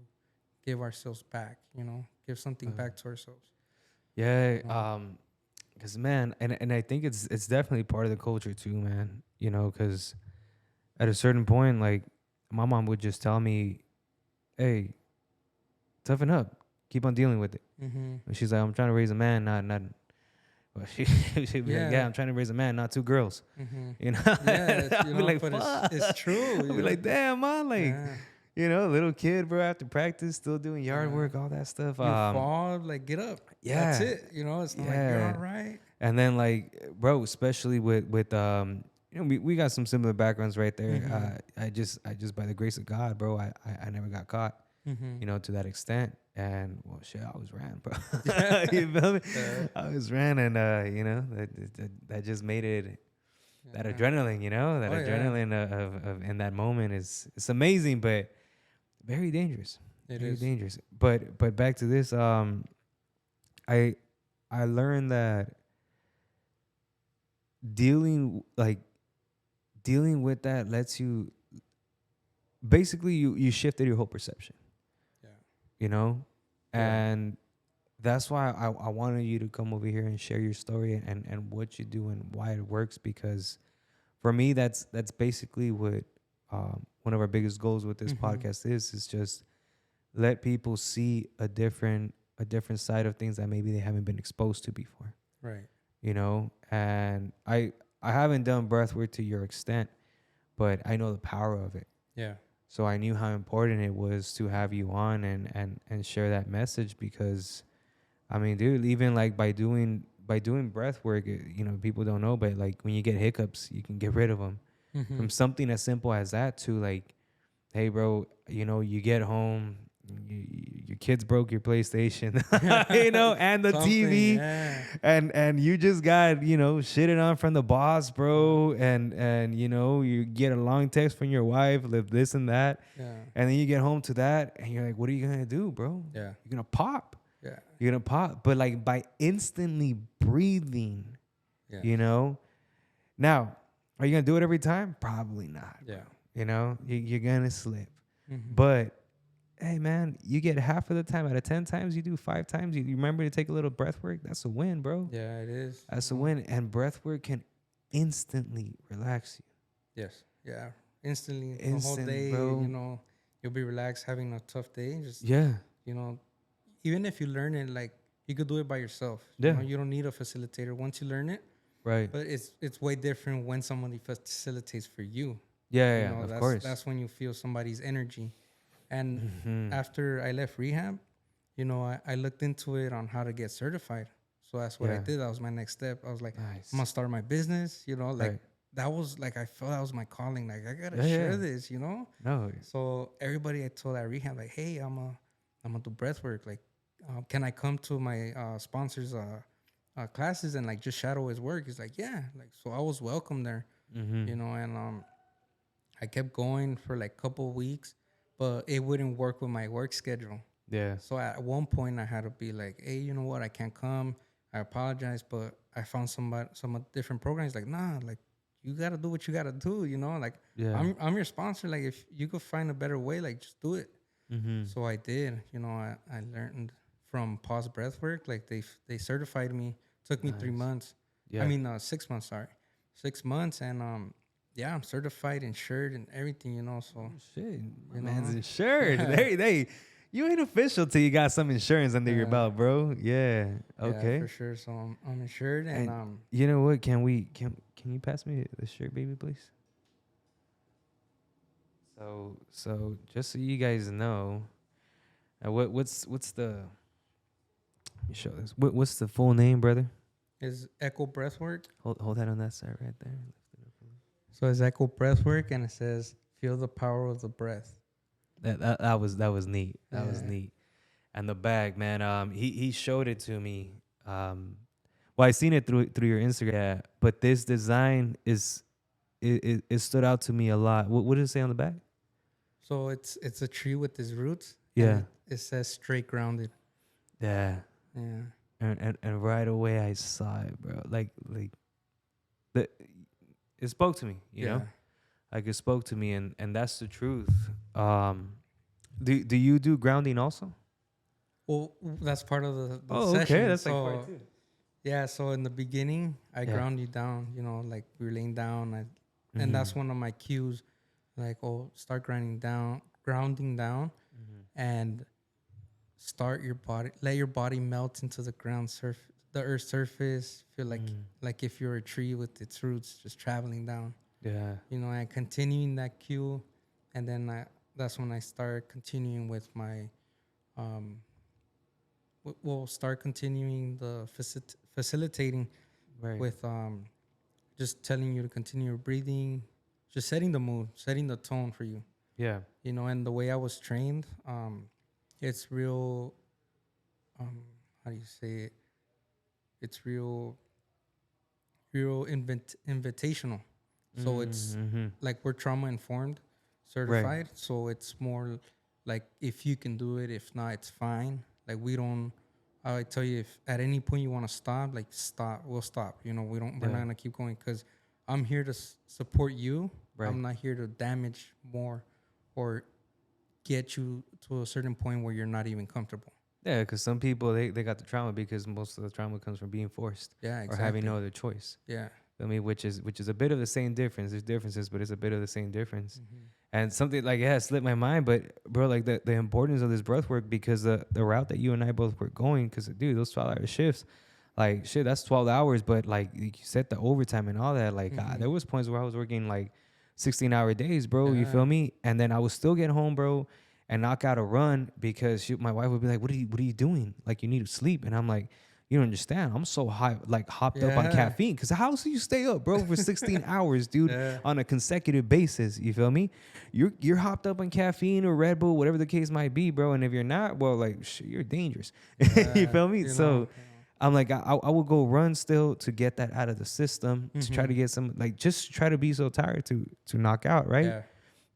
Speaker 3: give ourselves back, you know, give something back to ourselves?
Speaker 2: Because man, and I think it's definitely part of the culture too, man. You know, because at a certain point, like, my mom would just tell me, "Hey, toughen up, keep on dealing with it.
Speaker 3: Mm-hmm.
Speaker 2: And she's like, I'm trying to raise a man, not. Well, she'd be like, yeah, I'm trying to raise a man, not 2 girls.
Speaker 3: Mm-hmm.
Speaker 2: You know,
Speaker 3: Yeah,
Speaker 2: I'd be like,
Speaker 3: but
Speaker 2: fuck.
Speaker 3: it's true.
Speaker 2: I'd be like, damn, man, like,
Speaker 3: Yeah.
Speaker 2: you know, little kid, bro, after practice, still doing yard work, all that stuff.
Speaker 3: You fall, like, get up.
Speaker 2: Yeah.
Speaker 3: That's it. You know, it's not like you're all right.
Speaker 2: And then, like, bro, especially with you know, we got some similar backgrounds right there.
Speaker 3: Mm-hmm.
Speaker 2: I just by the grace of God, bro, I never got caught.
Speaker 3: Mm-hmm.
Speaker 2: You know, to that extent. And well, shit, I was ran, bro. You feel me? I was ran, and you know, that just made it. That adrenaline, you know, adrenaline of in that moment it's amazing, but very dangerous. Very dangerous. But back to this, I learned that dealing with that lets you basically you shifted your whole perception.
Speaker 3: Yeah.
Speaker 2: You know? And that's why I wanted you to come over here and share your story and what you do and why it works, because for me that's basically what one of our biggest goals with this podcast is just let people see a different side of things that maybe they haven't been exposed to before.
Speaker 3: Right.
Speaker 2: You know, and I haven't done breathwork to your extent, but I know the power of it.
Speaker 3: Yeah.
Speaker 2: So I knew how important it was to have you on and share that message, because I mean, dude, even like by doing breath work, you know, people don't know, but like when you get hiccups, you can get rid of them.
Speaker 3: Mm-hmm.
Speaker 2: From something as simple as that to like, hey, bro, you know, you get home, your kids broke your PlayStation, you know, and the TV, and you just got, you know, shitted on from the boss, bro, and you know, you get a long text from your wife, live this and that, and then you get home to that, and you're like, what are you gonna do, bro?
Speaker 3: Yeah,
Speaker 2: you're gonna pop.
Speaker 3: Yeah,
Speaker 2: you're gonna pop, but like by instantly breathing, you know. Now, are you gonna do it every time? Probably not.
Speaker 3: Yeah,
Speaker 2: bro. You know, you're gonna slip,
Speaker 3: mm-hmm.
Speaker 2: but hey, man, you get half of the time out of 10 times, you do 5 times. You remember to take a little breath work. That's a win, bro.
Speaker 3: Yeah, it is.
Speaker 2: That's a win. And breath work can instantly relax you.
Speaker 3: Yes. Yeah. Instantly. The whole day,
Speaker 2: bro.
Speaker 3: You know, you'll be relaxed having a tough day. Just,
Speaker 2: you
Speaker 3: know, even if you learn it, like, you could do it by yourself.
Speaker 2: Yeah.
Speaker 3: You know, you don't need a facilitator once you learn it.
Speaker 2: Right.
Speaker 3: But it's way different when somebody facilitates for you.
Speaker 2: Yeah,
Speaker 3: You know,
Speaker 2: of course.
Speaker 3: That's when you feel somebody's energy. And after I left rehab, you know, I looked into it on how to get certified. So that's what I did. That was my next step. I was like, I'm going to start my business, you know, like that was like, I felt that was my calling. Like, I got to share this, you know?
Speaker 2: No.
Speaker 3: So everybody I told at rehab, like, hey, I'm going to do breath work. Like, can I come to my sponsors' classes and like just shadow his work? He's like, yeah. Like, so I was welcome there, you know, and I kept going for like a couple of weeks, but it wouldn't work with my work schedule.
Speaker 2: Yeah.
Speaker 3: So at one point I had to be like, hey, you know what? I can't come. I apologize, but I found some different programs. Like, nah, like you got to do what you got to do, you know? Like, I'm your sponsor. Like, if you could find a better way, like just do it. So I did, you know, I learned from pause breath work. Like they certified me, took me 3 months. I mean, 6 months, sorry. 6 months. And, yeah, I'm certified, insured, and everything, you know. So
Speaker 2: shit, your man's insured. You ain't official till you got some insurance under your belt, bro. Yeah, okay,
Speaker 3: for sure. So I'm insured, and
Speaker 2: you know what? Can you pass me the shirt, baby, please? So just so you guys know, what's the? Let me show this. What's the full name, brother?
Speaker 3: Is Echo Breathwork.
Speaker 2: Hold that on that side right there.
Speaker 3: So it's Echo Breathwork, and it says, "Feel the power of the breath."
Speaker 2: That was neat. That was neat. And the bag, man. He showed it to me. Well, I seen it through your Instagram. Yeah, but this design it stood out to me a lot. What does it say on the back?
Speaker 3: So it's a tree with its roots.
Speaker 2: Yeah.
Speaker 3: It says "straight grounded."
Speaker 2: Yeah.
Speaker 3: Yeah.
Speaker 2: And right away I saw it, bro. Like it spoke to me, you know? Like it spoke to me, and that's the truth. Do you do grounding also?
Speaker 3: Well, that's part of the
Speaker 2: session. Okay, that's like part 2.
Speaker 3: Yeah, so in the beginning, I ground you down, you know, like we're laying down, and that's one of my cues, like, start grounding down, and let your body melt into the the earth's surface. Feel like if you're a tree with its roots just traveling down.
Speaker 2: Yeah.
Speaker 3: You know, and continuing that cue, and then that's when I start continuing with my, we'll start continuing the facilitating
Speaker 2: Right.
Speaker 3: with just telling you to continue your breathing, just setting the mood, setting the tone for you.
Speaker 2: Yeah.
Speaker 3: You know, and the way I was trained, it's real. How do you say it? It's real invitational. So it's like we're trauma informed, certified.
Speaker 2: Right.
Speaker 3: So it's more like if you can do it, if not, it's fine. Like we don't. I tell you, if at any point you want to stop, like stop, we'll stop. You know, we're not gonna keep going because I'm here to support you.
Speaker 2: Right.
Speaker 3: I'm not here to damage more or get you to a certain point where you're not even comfortable.
Speaker 2: Yeah, because some people they got the trauma because most of the trauma comes from being forced.
Speaker 3: Yeah,
Speaker 2: Or having no other choice.
Speaker 3: Yeah.
Speaker 2: I mean, which is a bit of the same difference. There's differences, but it's a bit of the same difference. And something like it slipped my mind, but bro, like the importance of this breath work because the route that you and I both were going, because dude, those 12-hour shifts, like shit, that's 12 hours. But like you said, the overtime and all that, like there was points where I was working like 16-hour days, bro. You feel me? And then I would still get home, bro, and knock out a run because my wife would be like, "What are you doing? Like you need to sleep." And I'm like, "You don't understand. I'm so high, like hopped up on caffeine. Because how else do you stay up, bro, for 16 hours, dude, on a consecutive basis? You feel me? You're hopped up on caffeine or Red Bull, whatever the case might be, bro. And if you're not, well, like shit, you're dangerous. You feel me? So I'm like, I will go run still to get that out of the system to try to get some, like, just try to be so tired to knock out, right?
Speaker 3: Yeah.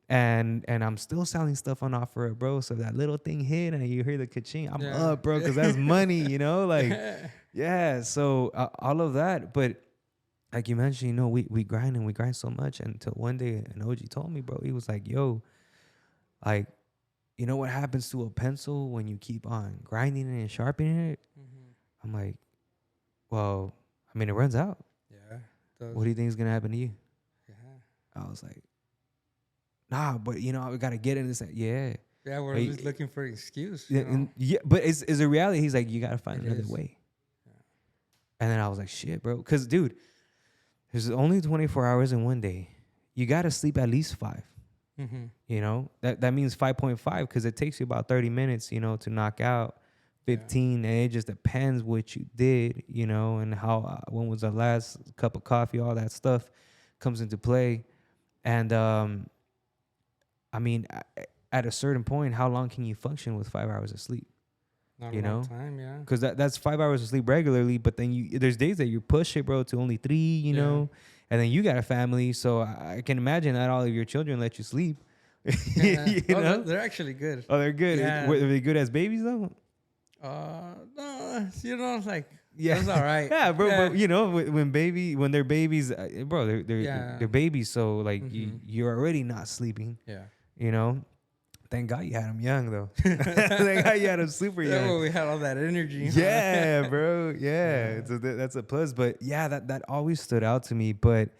Speaker 2: And I'm still selling stuff on offer, bro. So that little thing hit and you hear the ka-ching, I'm up, bro, because that's money, you know? Like, yeah. So all of that. But like you mentioned, you know, we grind so much until one day an OG told me, bro, he was like, yo, like, you know what happens to a pencil when you keep on grinding it and sharpening it? I'm like, well, I mean, it runs out.
Speaker 3: Yeah.
Speaker 2: What do you think is going to happen to you?
Speaker 3: Yeah.
Speaker 2: I was like, nah, but you know, we gotta get in this. Yeah,
Speaker 3: Yeah, we're just looking for an excuse.
Speaker 2: Yeah, but it's a reality. He's like, you gotta find another way. Yeah. And then I was like, shit, bro, because dude, there's only 24 hours in one day. You gotta sleep at least 5. You know, that means 5.5 because it takes you about 30 minutes, you know, to knock out 15, and it just depends what you did, you know, and how when was the last cup of coffee, all that stuff comes into play, and I mean, at a certain point, how long can you function with 5 hours of sleep?
Speaker 3: Not a long time, yeah.
Speaker 2: Because that's 5 hours of sleep regularly, but then there's days that you push it, bro, to only 3, you know, and then you got a family, so I can imagine not all of your children let you sleep. You know?
Speaker 3: They're actually good.
Speaker 2: Oh, they're good.
Speaker 3: Yeah.
Speaker 2: Were they good as babies though?
Speaker 3: No, you know, like
Speaker 2: Yeah,
Speaker 3: that's all right.
Speaker 2: Yeah, bro. But you know, when they're babies, bro, they're babies. So like you're already not sleeping.
Speaker 3: Yeah.
Speaker 2: You know, thank God you had them young though. Thank God you had them super young.
Speaker 3: Yeah, we had all that energy.
Speaker 2: Yeah, bro. Yeah, that's a plus. But yeah, that always stood out to me. But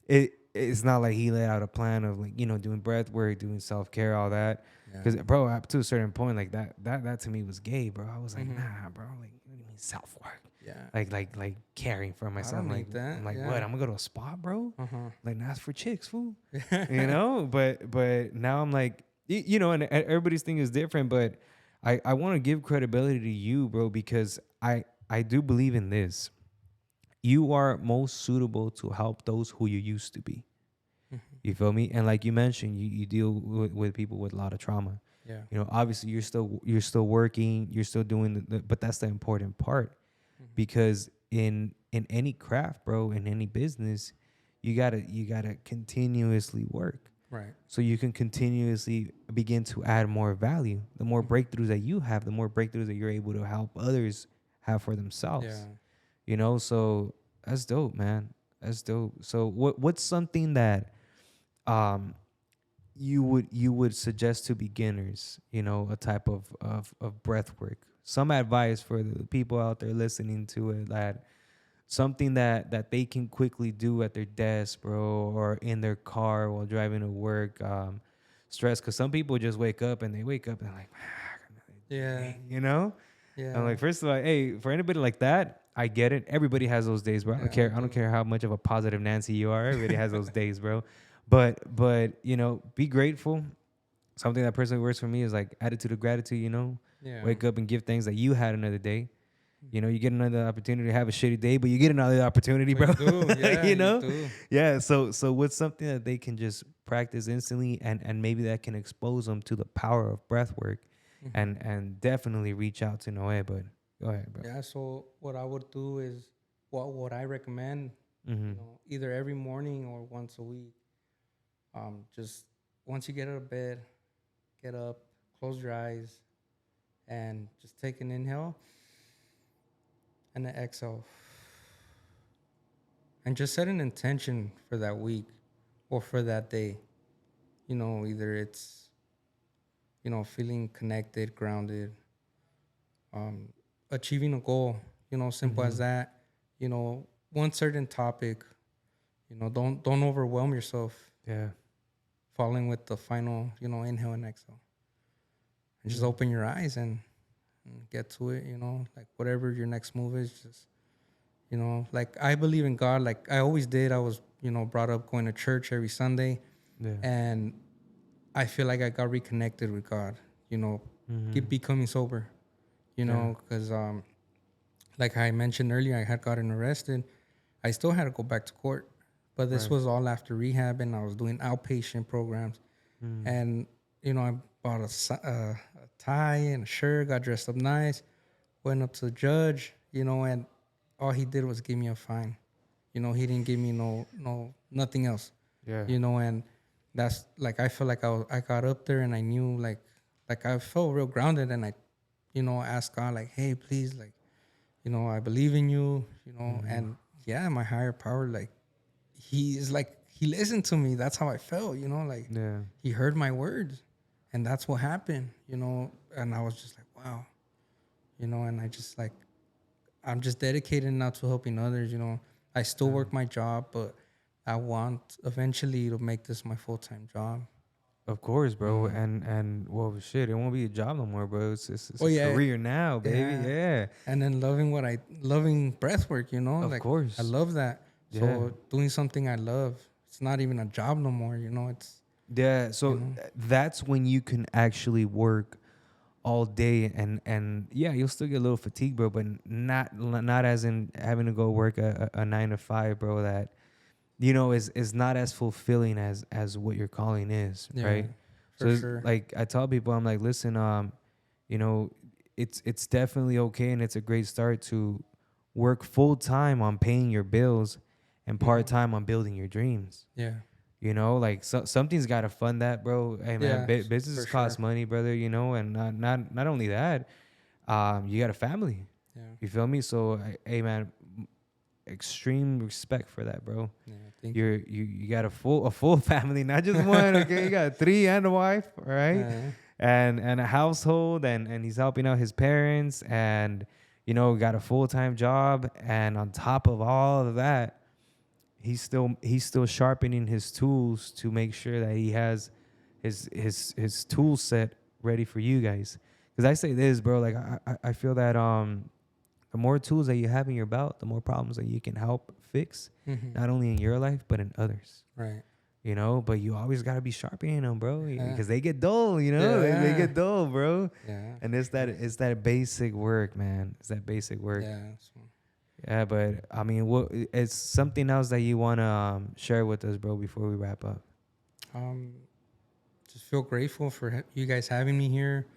Speaker 2: it's not like he laid out a plan of like, you know, doing breath work, doing self-care, all that. Because bro, up to a certain point, like that to me was gay, bro. I was like, nah, bro. Like, what do you mean self-work?
Speaker 3: Yeah.
Speaker 2: Like caring for myself.
Speaker 3: I don't
Speaker 2: like
Speaker 3: need that.
Speaker 2: I'm like,
Speaker 3: Yeah.
Speaker 2: what? I'm gonna go to a spa, bro? Like, that's for chicks, fool. You know? But now I'm like, you know, and everybody's thing is different, but I want to give credibility to you, bro, because I do believe in this. You are most suitable to help those who you used to be. You feel me? And like you mentioned, you deal with people with a lot of trauma.
Speaker 3: Yeah.
Speaker 2: You know, obviously you're still working, you're still doing but that's the important part. Because in any craft, bro, in any business, you gotta continuously work.
Speaker 3: Right.
Speaker 2: So you can continuously begin to add more value. The more breakthroughs that you have, the more breakthroughs that you're able to help others have for themselves.
Speaker 3: Yeah.
Speaker 2: You know, so that's dope, man. That's dope. So what's something that you would suggest to beginners, you know, a type of breath work? Some advice for the people out there listening to it, that something that they can quickly do at their desk, bro, or in their car while driving to work. Stress, because some people just wake up and they're like,
Speaker 3: Yeah.
Speaker 2: You know?
Speaker 3: Yeah.
Speaker 2: I'm like, first of all, hey, for anybody like that, I get it. Everybody has those days, bro. I don't care. I don't care how much of a positive Nancy you are. Everybody has those days, bro. But you know, be grateful. Something that personally works for me is like attitude of gratitude. You know,
Speaker 3: Yeah.
Speaker 2: wake up and give thanks that you had another day. You know, you get another opportunity to have a shitty day, but you get another opportunity, bro.
Speaker 3: You do. Yeah,
Speaker 2: you know,
Speaker 3: you do.
Speaker 2: yeah. So what's something that they can just practice instantly, and maybe that can expose them to the power of breath work, and definitely reach out to Noe. But go ahead, bro.
Speaker 3: Yeah. So what I would do is what I recommend.
Speaker 2: Mm-hmm.
Speaker 3: You know, either every morning or once a week. Just once you get out of bed, get up, close your eyes, and just take an inhale and an exhale. And just set an intention for that week or for that day. You know, either it's, you know, feeling connected, grounded, achieving a goal, you know, simple as that. You know, one certain topic, you know, don't overwhelm yourself
Speaker 2: Yeah.
Speaker 3: following with the final, you know, inhale and exhale. And just open your eyes and get to it, you know, like whatever your next move is, just, you know, like I believe in God, like I always did. I was, you know, brought up going to church every Sunday,
Speaker 2: Yeah.
Speaker 3: and I feel like I got reconnected with God, you know, keep becoming sober, you know, because like I mentioned earlier, I had gotten arrested. I still had to go back to court, but this was all after rehab, and I was doing outpatient programs. And, you know, I bought a tie and a shirt, got dressed up nice, went up to the judge, you know, and all he did was give me a fine. You know, he didn't give me nothing else.
Speaker 2: Yeah.
Speaker 3: You know, and that's like, I felt like I got up there and I knew like I felt real grounded, and I, you know, asked God like, hey, please, like, you know, I believe in you, you know, and yeah, my higher power, like, he is like, he listened to me. That's how I felt, you know, like
Speaker 2: Yeah.
Speaker 3: he heard my words, and that's what happened, you know. And I was just like, wow, you know, and I just like, I'm just dedicated now to helping others, you know. I still work my job, but I want eventually to make this my full-time job.
Speaker 2: Of course, bro. And well, shit, it won't be a job no more, bro. It's
Speaker 3: Oh,
Speaker 2: a
Speaker 3: yeah.
Speaker 2: career now, baby. Yeah.
Speaker 3: And then loving breath work, you know,
Speaker 2: Of
Speaker 3: like
Speaker 2: course.
Speaker 3: I love that.
Speaker 2: Yeah.
Speaker 3: So doing something I love, it's not even a job no more, you know. It's
Speaker 2: Yeah. So that's when you can actually work all day, and yeah, you'll still get a little fatigued, bro, but not as in having to go work a 9 to 5, bro. That, you know, is not as fulfilling as what your calling is,
Speaker 3: Yeah,
Speaker 2: right?
Speaker 3: for
Speaker 2: So it's
Speaker 3: sure.
Speaker 2: like I tell people, I'm like, listen, you know, it's definitely okay, and it's a great start to work full time on paying your bills and part time on building your dreams.
Speaker 3: Yeah.
Speaker 2: You know, like something's got to fund that, bro. Hey, man,
Speaker 3: Yeah,
Speaker 2: business
Speaker 3: for
Speaker 2: costs
Speaker 3: sure.
Speaker 2: money, brother. You know, and not only that, you got a family.
Speaker 3: Yeah.
Speaker 2: You feel me? So, hey, man, extreme respect for that, bro.
Speaker 3: Yeah. Thank you.
Speaker 2: You got a full family, not just one. Okay, you got 3 and a wife, all right,
Speaker 3: Yeah.
Speaker 2: and a household, and he's helping out his parents, and, you know, got a full-time job, and on top of all of that, he's still sharpening his tools to make sure that he has his tool set ready for you guys. Because I say this, bro, like I feel that the more tools that you have in your belt, the more problems that you can help fix, not only in your life but in others.
Speaker 3: Right.
Speaker 2: You know, but you always gotta be sharpening them, bro, because they get dull. You know, they
Speaker 3: Yeah.
Speaker 2: get dull, bro.
Speaker 3: Yeah.
Speaker 2: And it's that basic work, man. It's that basic work.
Speaker 3: Yeah. So,
Speaker 2: Yeah, but I mean, what it's something else that you wanna share with us, bro, before we wrap up?
Speaker 3: just feel grateful for you guys having me here.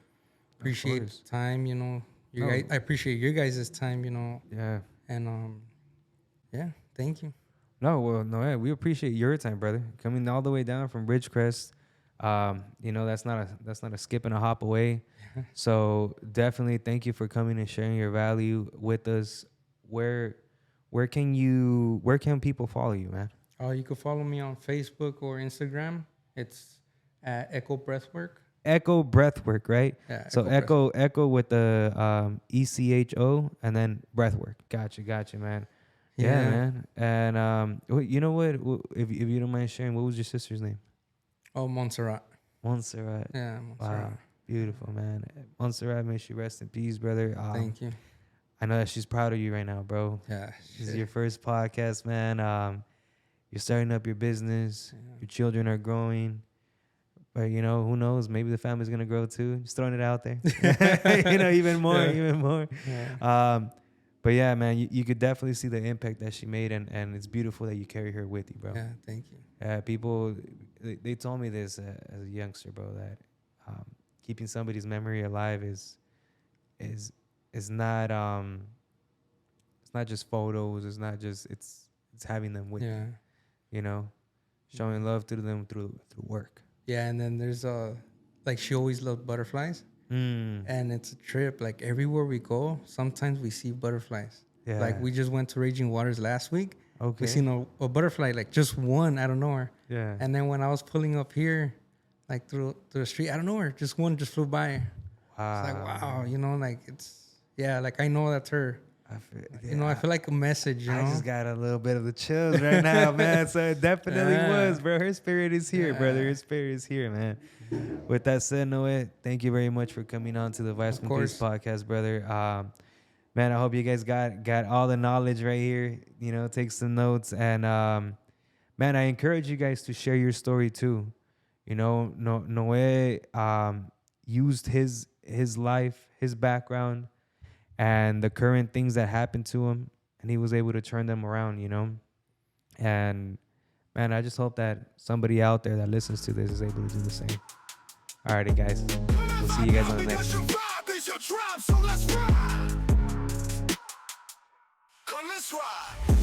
Speaker 3: Appreciate
Speaker 2: course.
Speaker 3: the time, you know. You
Speaker 2: No.
Speaker 3: guys, I appreciate your guys' time, you know.
Speaker 2: Yeah.
Speaker 3: And yeah, thank you.
Speaker 2: No, well, no, yeah, we appreciate your time, brother. Coming all the way down from Ridgecrest. You know, that's not a skip and a hop away. So definitely thank you for coming and sharing your value with us. Where can people follow you, man?
Speaker 3: You can follow me on Facebook or Instagram. It's at Echo Breathwork.
Speaker 2: Echo Breathwork, right?
Speaker 3: Yeah,
Speaker 2: So Echo with the ECHO and then Breathwork. Gotcha, man. Yeah, man. And you know what? If you don't mind sharing, what was your sister's name?
Speaker 3: Oh, Montserrat.
Speaker 2: Montserrat.
Speaker 3: Yeah, Montserrat.
Speaker 2: Wow. Beautiful, man. Montserrat, may she rest in peace, brother.
Speaker 3: Thank you.
Speaker 2: I know that she's proud of you right now, bro.
Speaker 3: Yeah.
Speaker 2: This is your first podcast, man. You're starting up your business.
Speaker 3: Yeah.
Speaker 2: Your children are growing. But, you know, who knows? Maybe the family's going to grow too. Just throwing it out there. You know, even more.
Speaker 3: Yeah.
Speaker 2: But, yeah, man, you could definitely see the impact that she made. And it's beautiful that you carry her with you, bro.
Speaker 3: Yeah, thank you.
Speaker 2: People, they told me this as a youngster, bro, that keeping somebody's memory alive is not it's not just photos. It's not just it's having them with you. You know, showing love to them through work.
Speaker 3: Yeah, and then there's like she always loved butterflies, and it's a trip. Like everywhere we go, sometimes we see butterflies.
Speaker 2: Yeah.
Speaker 3: Like we just went to Raging Waters last week.
Speaker 2: Okay.
Speaker 3: We seen a butterfly, like just one out of nowhere.
Speaker 2: Yeah.
Speaker 3: And then when I was pulling up here, like through the street, out of nowhere, just one just flew by.
Speaker 2: Wow.
Speaker 3: It's like, wow, you know, like it's, yeah, like I know that's her. I feel like a message, you know?
Speaker 2: I just got a little bit of the chills right now, man. So it definitely was, bro. Her spirit is here, brother. Her spirit is here, man. With that said, Noe, thank you very much for coming on to the VibeconChris Podcast, brother. Man, I hope you guys got all the knowledge right here. You know, take some notes. And, man, I encourage you guys to share your story too. You know, Noe used his life, his background, and the current things that happened to him, and he was able to turn them around, you know? And, man, I just hope that somebody out there that listens to this is able to do the same. Alrighty, guys. We'll see you guys on the next one.
Speaker 1: Let's ride.